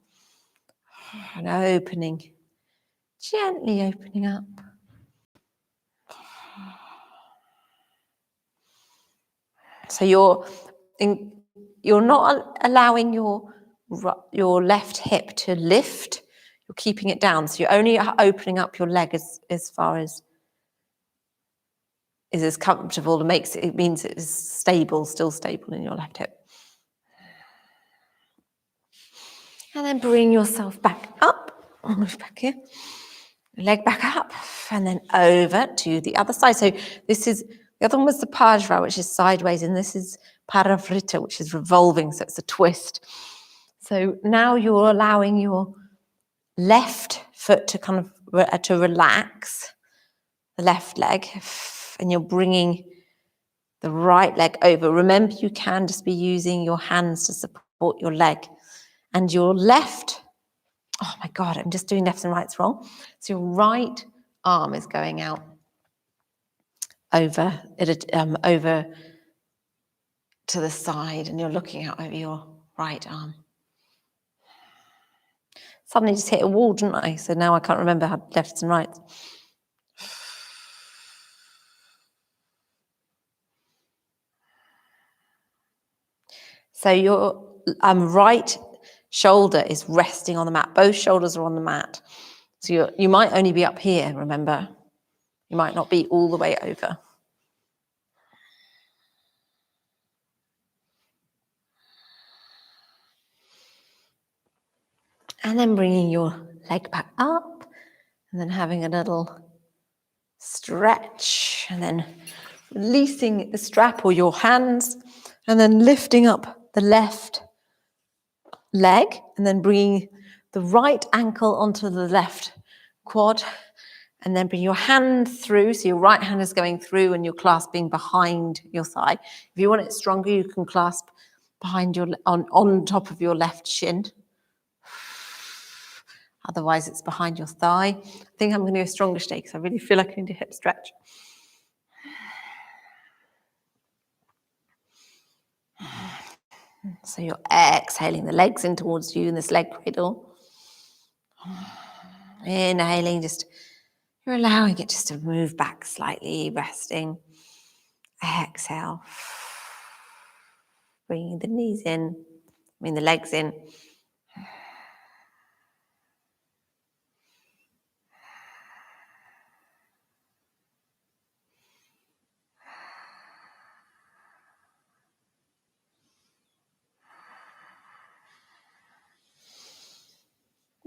And opening, gently opening up. So you're not allowing your left hip to lift. You're keeping it down. So you're only opening up your leg as far as is as comfortable. It means it is stable, still stable in your left hip. And then bring yourself back up. I'll move back here. Leg back up, and then over to the other side. So the other one was the Pajva, which is sideways, and this is Paravrita, which is revolving, so it's a twist. So now you're allowing your left foot to kind of to relax, the left leg, and you're bringing the right leg over. Remember, you can just be using your hands to support your leg, and your left. Oh my God, I'm just doing lefts and rights wrong. So your right arm is going out over to the side, and you're looking out over your right arm. Suddenly just hit a wall, didn't I? So now I can't remember how lefts and rights. So your right shoulder is resting on the mat. Both shoulders are on the mat. So you might only be up here, remember. You might not be all the way over. And then bringing your leg back up, and then having a little stretch, and then releasing the strap or your hands, and then lifting up the left leg, and then bringing the right ankle onto the left quad, and then bring your hand through. So your right hand is going through and you're clasping behind your thigh. If you want it stronger, you can clasp behind on top of your left shin. Otherwise, it's behind your thigh. I think I'm going to go stronger today because I really feel like I need a hip stretch. So you're exhaling the legs in towards you in this leg cradle. Inhaling, you're allowing it just to move back slightly, resting. Exhale. Bringing the knees in, the legs in.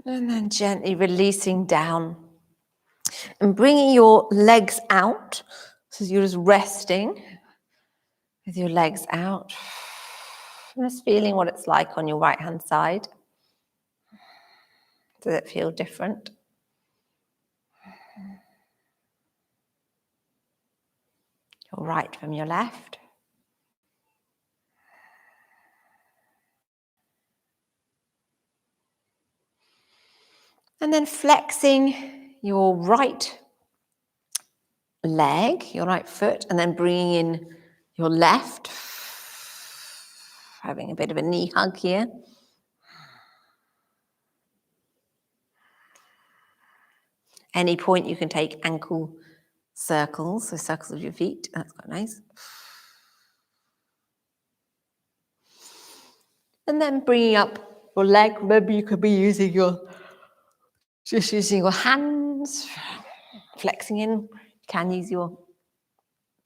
And then gently releasing down and bringing your legs out. So you're just resting with your legs out. And just feeling what it's like on your right hand side. Does it feel different? Your right from your left. And then flexing your right leg, your right foot, and then bringing in your left. Having a bit of a knee hug here. Any point you can take ankle circles, so circles of your feet. That's quite nice. And then bringing up your leg. Remember, you could be using your Just using your hands, flexing in. You can use to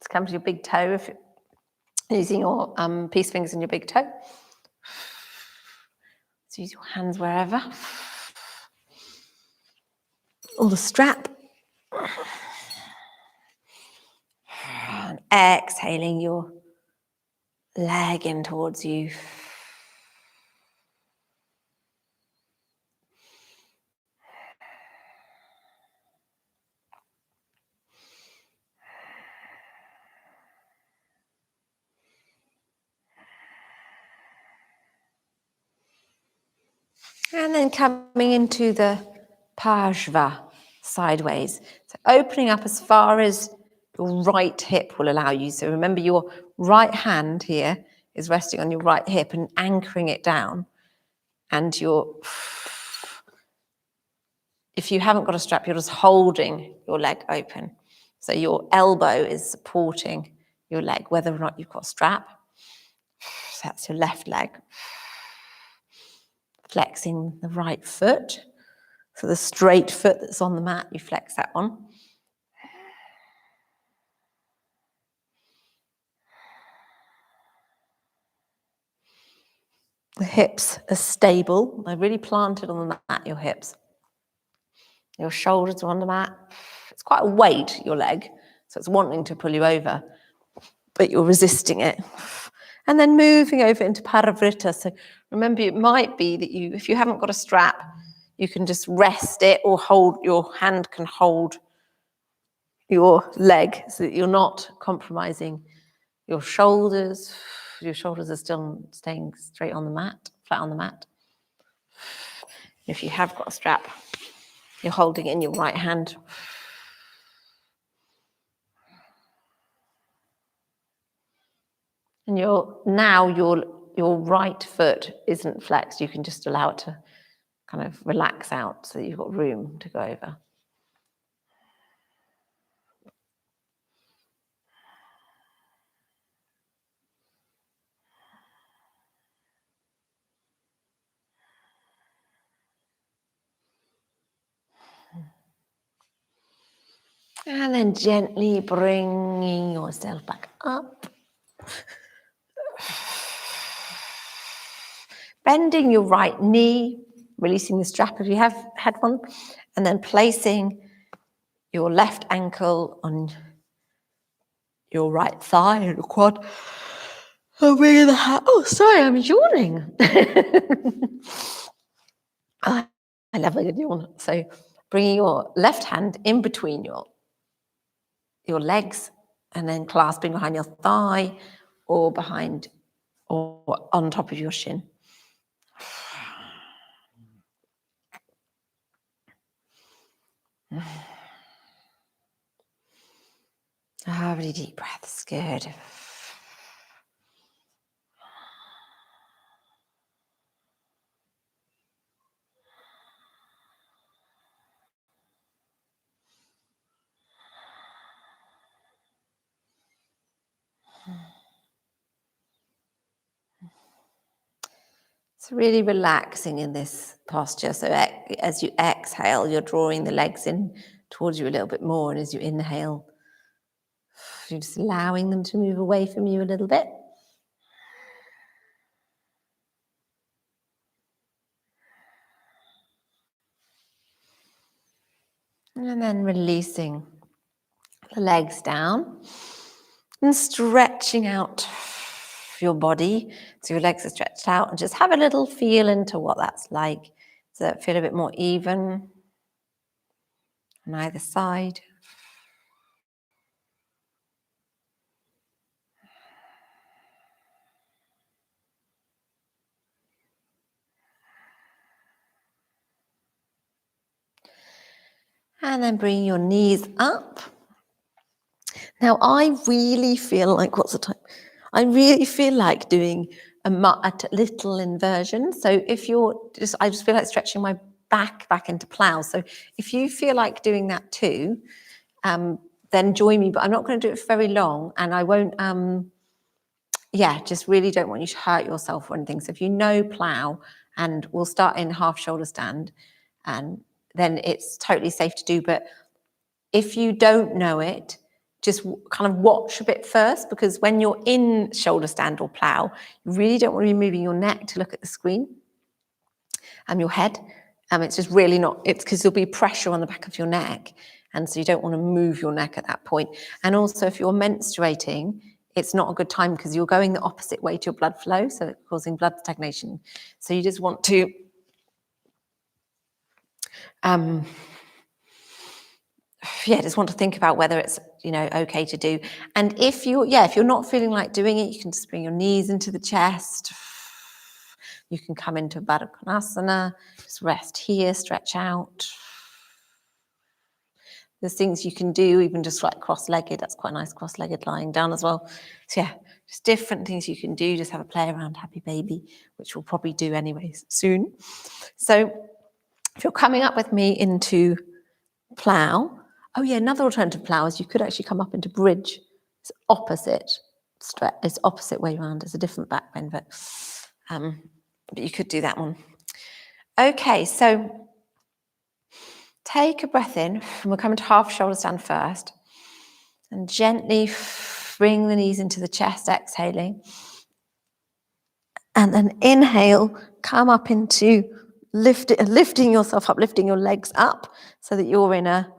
come to your big toe if you're using your peace fingers and your big toe. So use your hands wherever. Or the strap. And exhaling your leg in towards you. And then coming into the Parshva, sideways. So opening up as far as your right hip will allow you. So remember your right hand here is resting on your right hip and anchoring it down. And if you haven't got a strap, you're just holding your leg open. So your elbow is supporting your leg, whether or not you've got a strap. So that's your left leg. Flexing the right foot. So the straight foot that's on the mat, you flex that one. The hips are stable. They're really planted on the mat, your hips. Your shoulders are on the mat. It's quite a weight, your leg, so it's wanting to pull you over, but you're resisting it. And then moving over into Parivrtta. So remember, it might be that if you haven't got a strap, you can just rest it or your hand can hold your leg so that you're not compromising your shoulders. Your shoulders are still staying straight on the mat, flat on the mat. If you have got a strap, you're holding it in your right hand. And your right foot isn't flexed. You can just allow it to kind of relax out so that you've got room to go over. And then gently bringing yourself back up. Bending your right knee, releasing the strap if you have had one, and then placing your left ankle on your right thigh and your quad. Oh, sorry, I'm yawning. I love a good yawn. So bringing your left hand in between your legs and then clasping behind your thigh or behind or on top of your shin. Really deep breaths, good. So really relaxing in this posture. So as you exhale, you're drawing the legs in towards you a little bit more. And as you inhale, you're just allowing them to move away from you a little bit. And then releasing the legs down and stretching out your body. So your legs are stretched out and just have a little feel into what that's like. Does that feel a bit more even on either side? And then bring your knees up. Now, I really feel like, what's the time? I really feel like doing a little inversion. So if I just feel like stretching my back into plow. So if you feel like doing that too, then join me, but I'm not going to do it for very long and I won't, just really don't want you to hurt yourself or anything. So if you know plow, and we'll start in half shoulder stand and then it's totally safe to do. But if you don't know it, just kind of watch a bit first, because when you're in shoulder stand or plow, you really don't want to be moving your neck to look at the screen and your head. It's just really not, it's because there'll be pressure on the back of your neck. And so you don't want to move your neck at that point. And also if you're menstruating, it's not a good time because you're going the opposite way to your blood flow. So it's causing blood stagnation. So you just want to, just want to think about whether it's, okay to do. And if you're not feeling like doing it, you can just bring your knees into the chest. You can come into Baddha Konasana, just rest here, stretch out. There's things you can do, even just like cross-legged. That's quite nice, cross-legged lying down as well. So yeah, just different things you can do. Just have a play around, happy baby, which we'll probably do anyways soon. So if you're coming up with me into plow, another alternative plow is you could actually come up into bridge. It's opposite stretch. It's opposite way around. It's a different back bend, but you could do that one. Okay, so take a breath in, and we'll come into half shoulder stand first. And gently bring the knees into the chest, exhaling. And then inhale, come up into lifting yourself up, lifting your legs up so that you're in a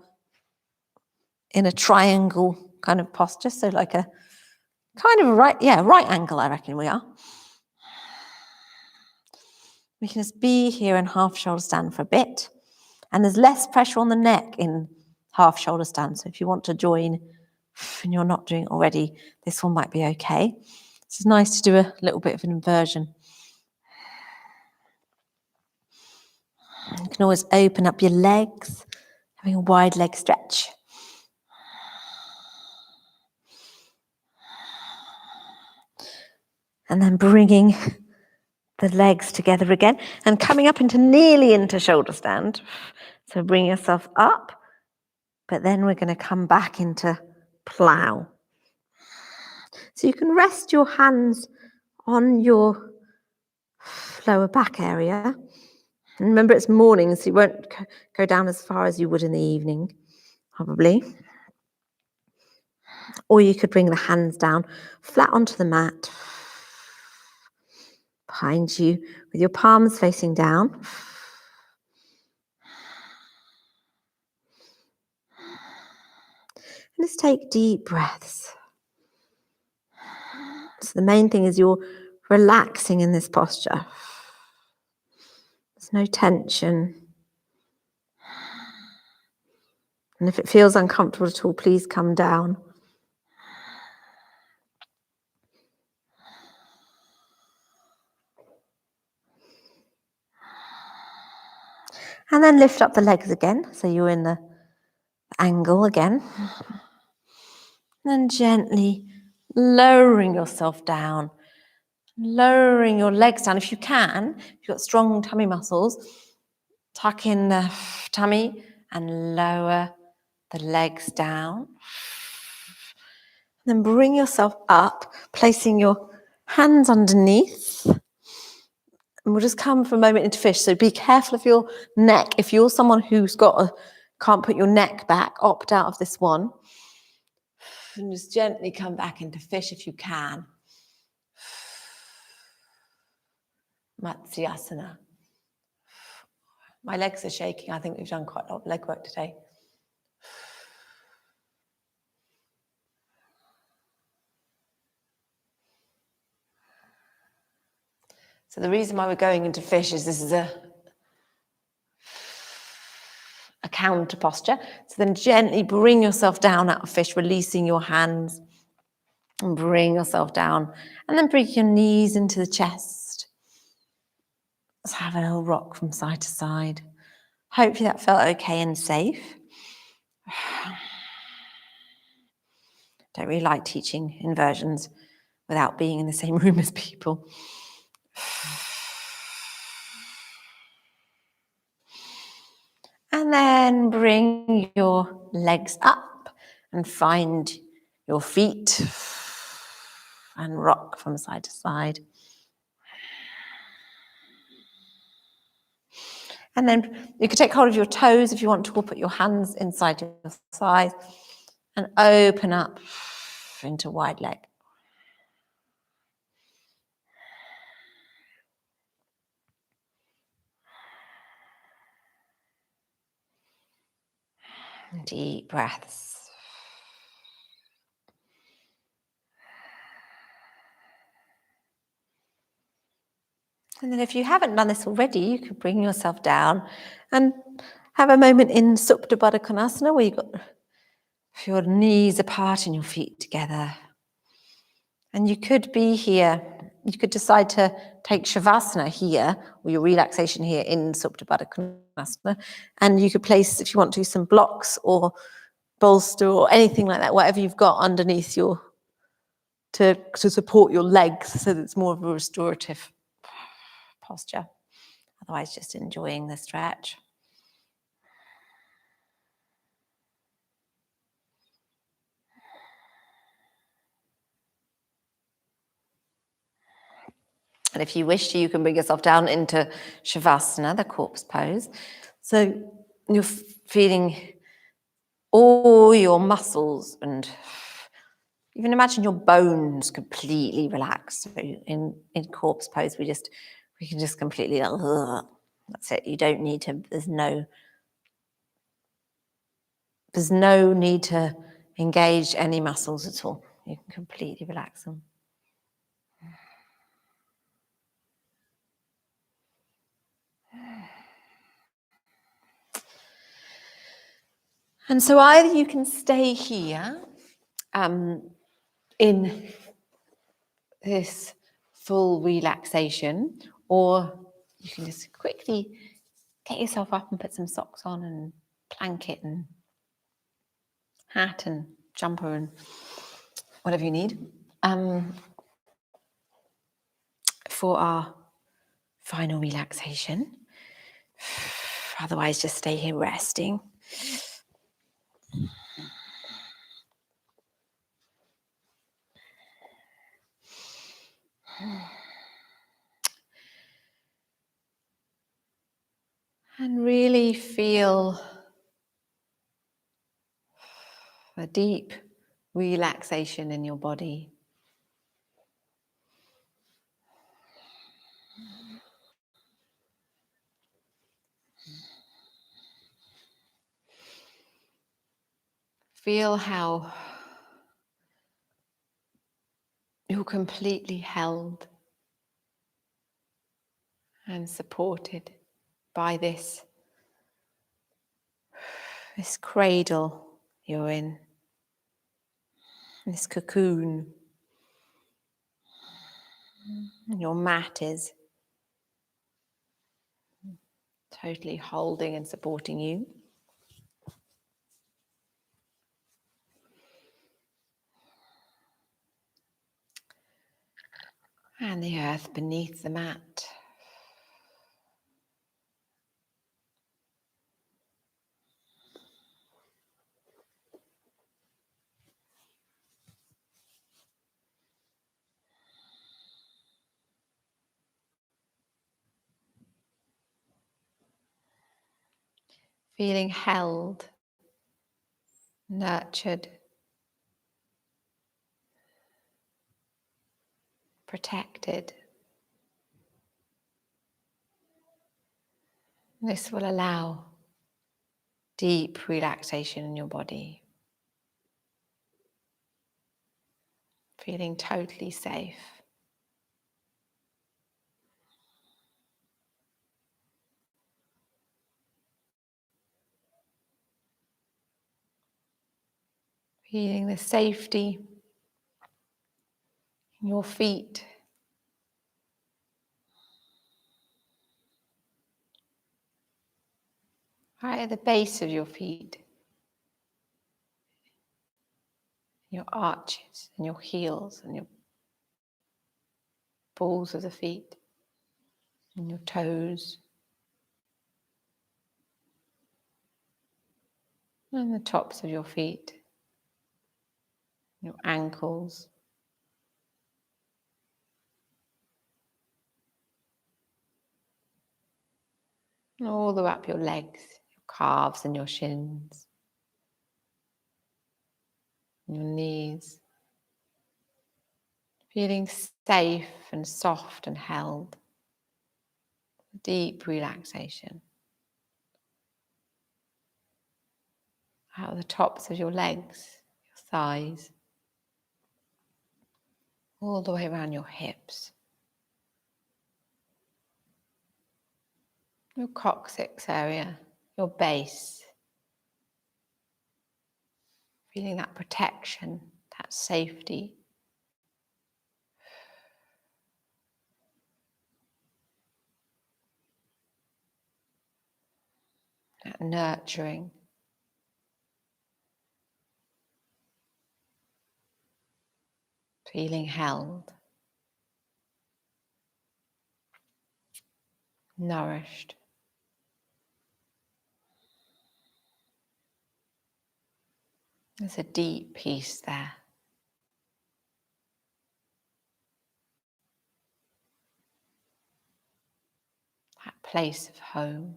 triangle kind of posture. So like a kind of right angle, I reckon we are. We can just be here in half shoulder stand for a bit. And there's less pressure on the neck in half shoulder stand. So if you want to join and you're not doing it already, this one might be okay. It's nice to do a little bit of an inversion. You can always open up your legs, having a wide leg stretch. And then bringing the legs together again and coming up nearly into shoulder stand. So bring yourself up, but then we're going to come back into plow. So you can rest your hands on your lower back area. And remember, it's morning, so you won't go down as far as you would in the evening, probably. Or you could bring the hands down flat onto the mat behind you with your palms facing down. And just take deep breaths. So the main thing is you're relaxing in this posture. There's no tension. And if it feels uncomfortable at all, please come down. And then lift up the legs again. So you're in the angle again. And then gently lowering yourself down. Lowering your legs down. If you can, if you've got strong tummy muscles, tuck in the tummy and lower the legs down. Then bring yourself up, placing your hands underneath. And we'll just come for a moment into fish. So be careful of your neck. If you're someone who's can't put your neck back, opt out of this one. And just gently come back into fish if you can. Matsyasana. My legs are shaking. I think we've done quite a lot of leg work today. So the reason why we're going into fish is this is a counter posture. So then gently bring yourself down out of fish, releasing your hands and bring yourself down. And then bring your knees into the chest. Let's have a little rock from side to side. Hopefully that felt okay and safe. Don't really like teaching inversions without being in the same room as people. And then bring your legs up and find your feet and rock from side to side. And then you could take hold of your toes if you want to, or put your hands inside your thighs and open up into wide leg. Deep breaths. And then if you haven't done this already, you could bring yourself down and have a moment in Supta Baddha Konasana where you've got your knees apart and your feet together. And you could be here, you could decide to take Shavasana here, or your relaxation here in Supta Baddha Konasana. And you could place, if you want to, some blocks or bolster or anything like that, whatever you've got underneath your, to support your legs so that it's more of a restorative posture. Otherwise, just enjoying the stretch. And if you wish to, you can bring yourself down into Shavasana, the corpse pose. So you're feeling all your muscles, and you can imagine your bones completely relaxed. So in corpse pose, we can just completely, that's it. You don't need to, there's no need to engage any muscles at all. You can completely relax them. And so either you can stay here in this full relaxation, or you can just quickly get yourself up and put some socks on and blanket and hat and jumper and whatever you need for our final relaxation. Otherwise, just stay here resting. And really feel a deep relaxation in your body. Feel how you're completely held and supported by this cradle you're in, this cocoon. And your mat is totally holding and supporting you. And the earth beneath the mat. Feeling held, nurtured, protected. This will allow deep relaxation in your body. Feeling totally safe. Feeling the safety in your feet. Right at the base of your feet. Your arches and your heels and your balls of the feet and your toes. And the tops of your feet. Your ankles. And all the way up your legs, your calves and your shins, your knees. Feeling safe and soft and held. Deep relaxation. Out of the tops of your legs, your thighs, all the way around your hips. Your coccyx area, your base. Feeling that protection, that safety. That nurturing. Feeling held. Nourished. There's a deep peace there. That place of home.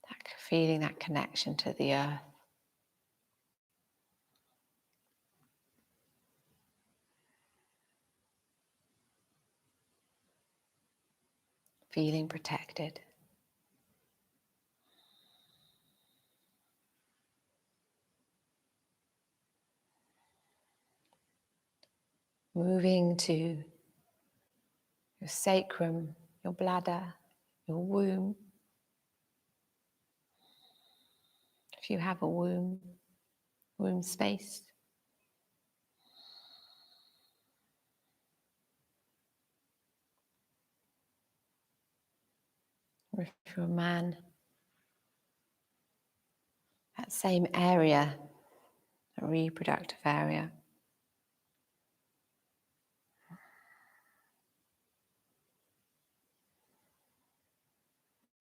That feeling, that connection to the earth. Feeling protected. Moving to your sacrum, your bladder, your womb. If you have a womb space. Or if you're a man, that same area, a reproductive area.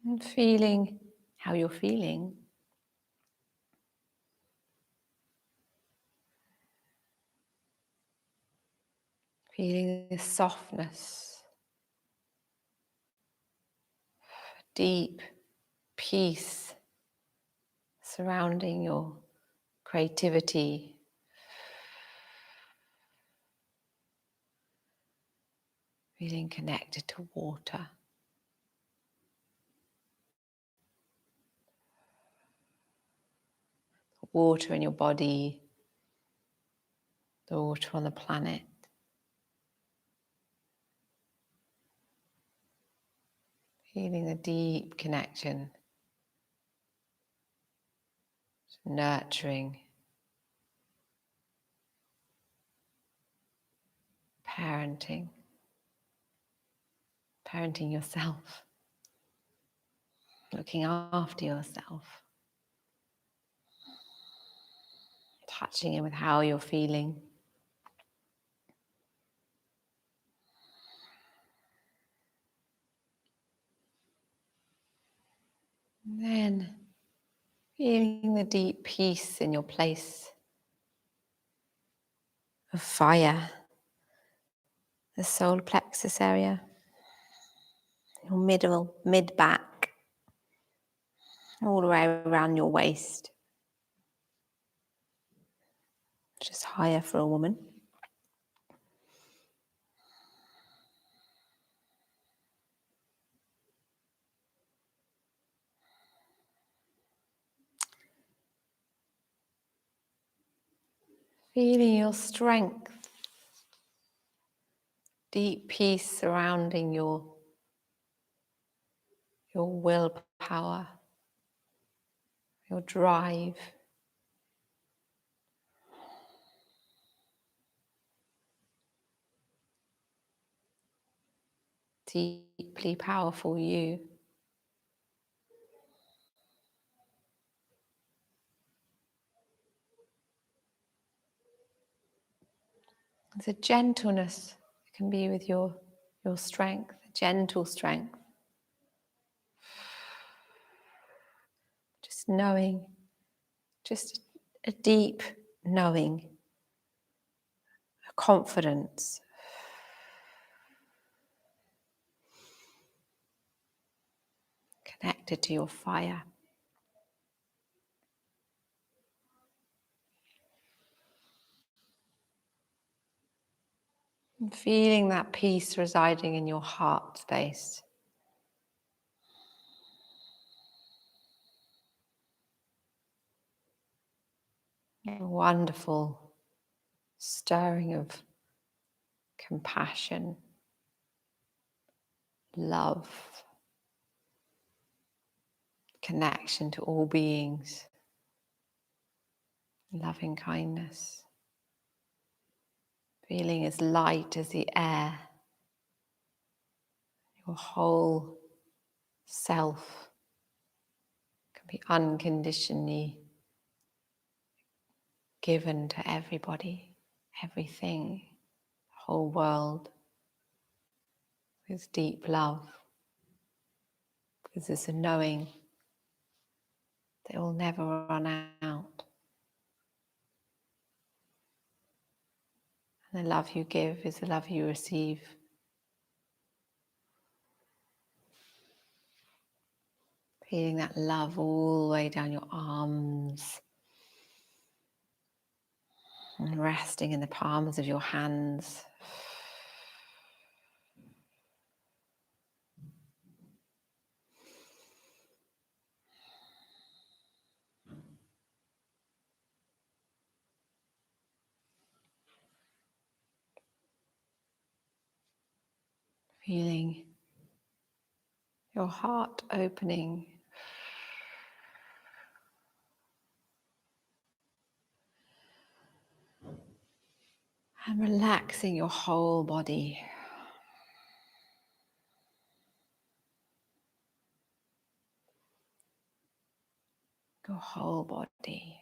And feeling how you're feeling. Feeling this softness, deep peace surrounding your creativity. Feeling connected to water. Water in your body, the water on the planet. Feeling a deep connection, nurturing, parenting yourself, looking after yourself, touching in with how you're feeling. And then feeling the deep peace in your place of fire, the solar plexus area, your mid-back, all the way around your waist, just higher for a woman. Feeling your strength, deep peace surrounding your willpower, your drive. Deeply powerful you. There's a gentleness that can be with your strength, a gentle strength. Just knowing, just a deep knowing, a confidence. connected to your fire. And feeling that peace residing in your heart space. A wonderful stirring of compassion, love, connection to all beings, loving kindness, feeling as light as the air, your whole self can be unconditionally given to everybody, everything, the whole world, with deep love, because there's a knowing that it will never run out. And the love you give is the love you receive. Feeling that love all the way down your arms and resting in the palms of your hands. Feeling your heart opening. And relaxing your whole body. Your whole body.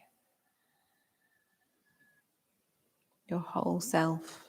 Your whole self.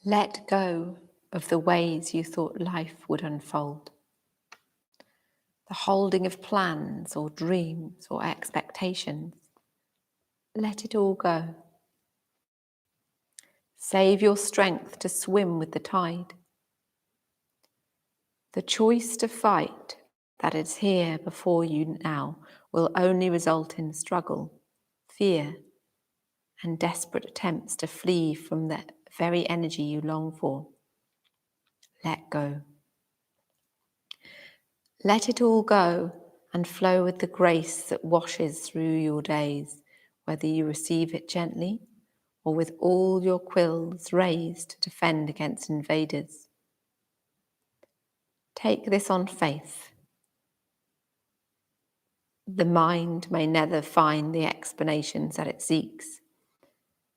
Let go of the ways you thought life would unfold. The holding of plans or dreams or expectations. Let it all go. Save your strength to swim with the tide. The choice to fight that is here before you now will only result in struggle, fear, and desperate attempts to flee from the very energy you long for. Let go. Let it all go and flow with the grace that washes through your days, whether you receive it gently or with all your quills raised to defend against invaders. Take this on faith. The mind may never find the explanations that it seeks,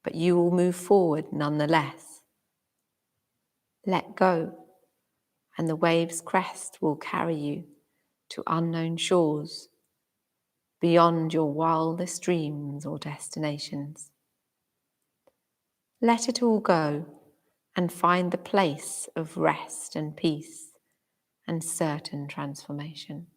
but you will move forward nonetheless. Let go, and the wave's crest will carry you to unknown shores, beyond your wildest dreams or destinations. Let it all go and find the place of rest and peace and certain transformation.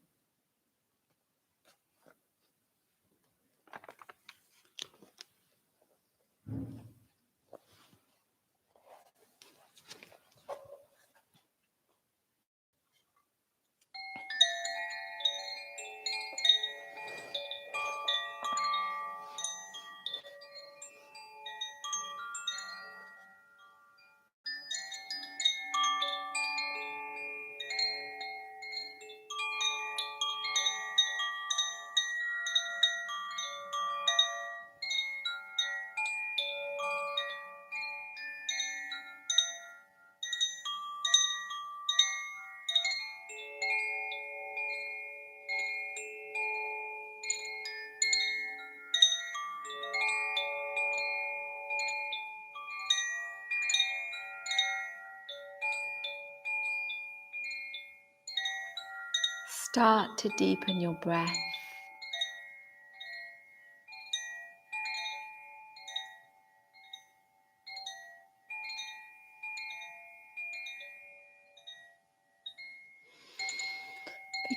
Start to deepen your breath.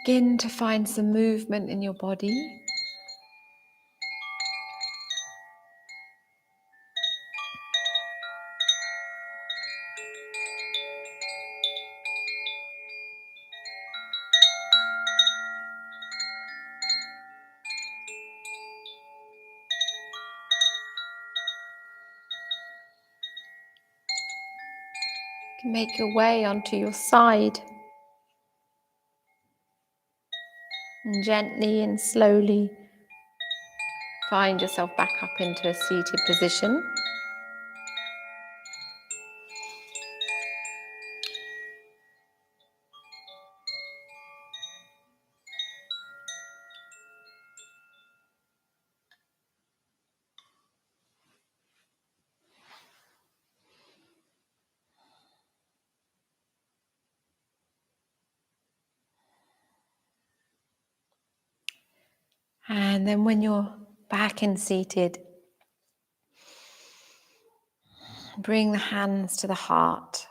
Begin to find some movement in your body. You can make your way onto your side. And gently and slowly find yourself back up into a seated position. And then when you're back and seated, bring the hands to the heart.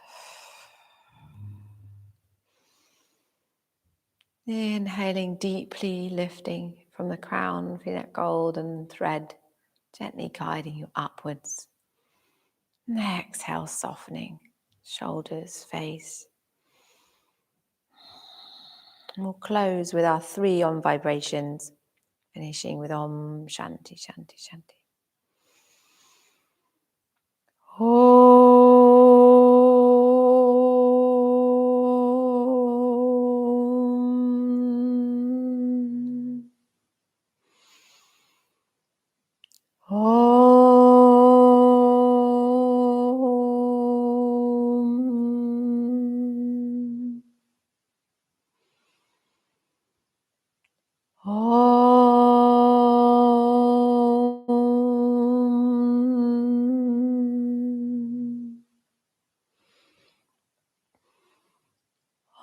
Inhaling deeply, lifting from the crown, feel that golden thread gently guiding you upwards. And exhale, softening shoulders, face. And we'll close with our 3 Om vibrations, finishing with Om Shanti, Shanti, Shanti.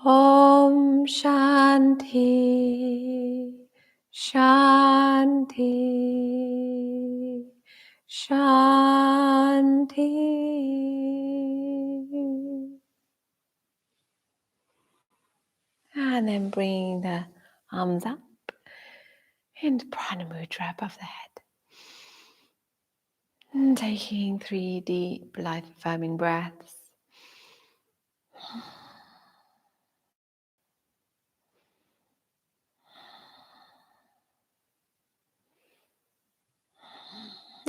Om Shanti, Shanti, Shanti. And then bringing the arms up into Prana Mudra above the head. And taking 3 deep, life-affirming breaths.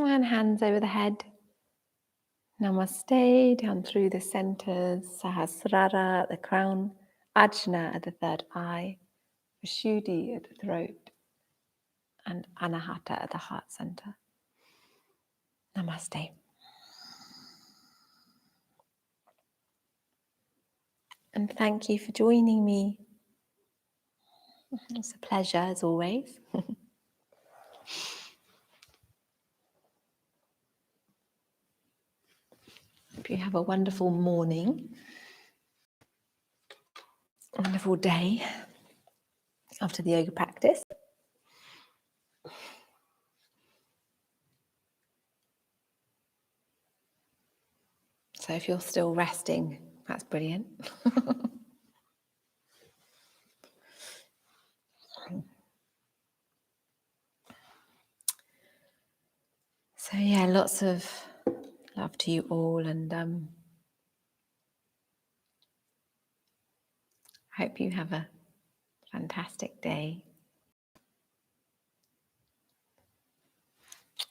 And hands over the head. Namaste, down through the centers, Sahasrara at the crown, Ajna at the third eye, Vishuddhi at the throat, and Anahata at the heart center. Namaste. And thank you for joining me. It's a pleasure as always. Hope you have a wonderful morning, wonderful day after the yoga practice. So if you're still resting, that's brilliant. So yeah, lots of love to you all, and hope you have a fantastic day.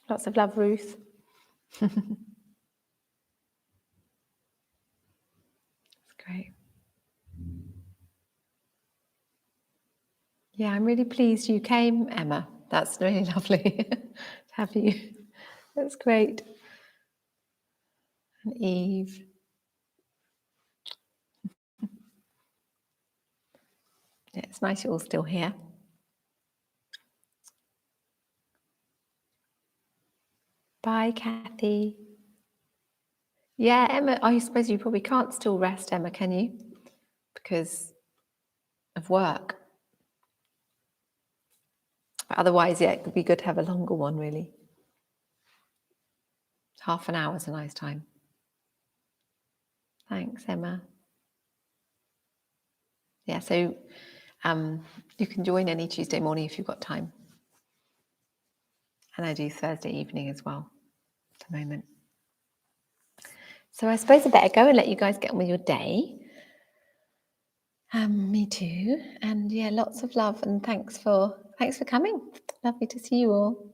Lots of love, Ruth. That's great. Yeah, I'm really pleased you came, Emma. That's really lovely to have you. That's great. And Eve. Yeah, it's nice you're all still here. Bye, Kathy. Yeah, Emma, I suppose you probably can't still rest, Emma, can you? Because of work. But otherwise, yeah, it could be good to have a longer one, really. Half an hour is a nice time. Thanks, Emma. Yeah, so you can join any Tuesday morning if you've got time. And I do Thursday evening as well at the moment. So I suppose I better go and let you guys get on with your day. Me too. And yeah, lots of love and thanks for coming. Lovely to see you all.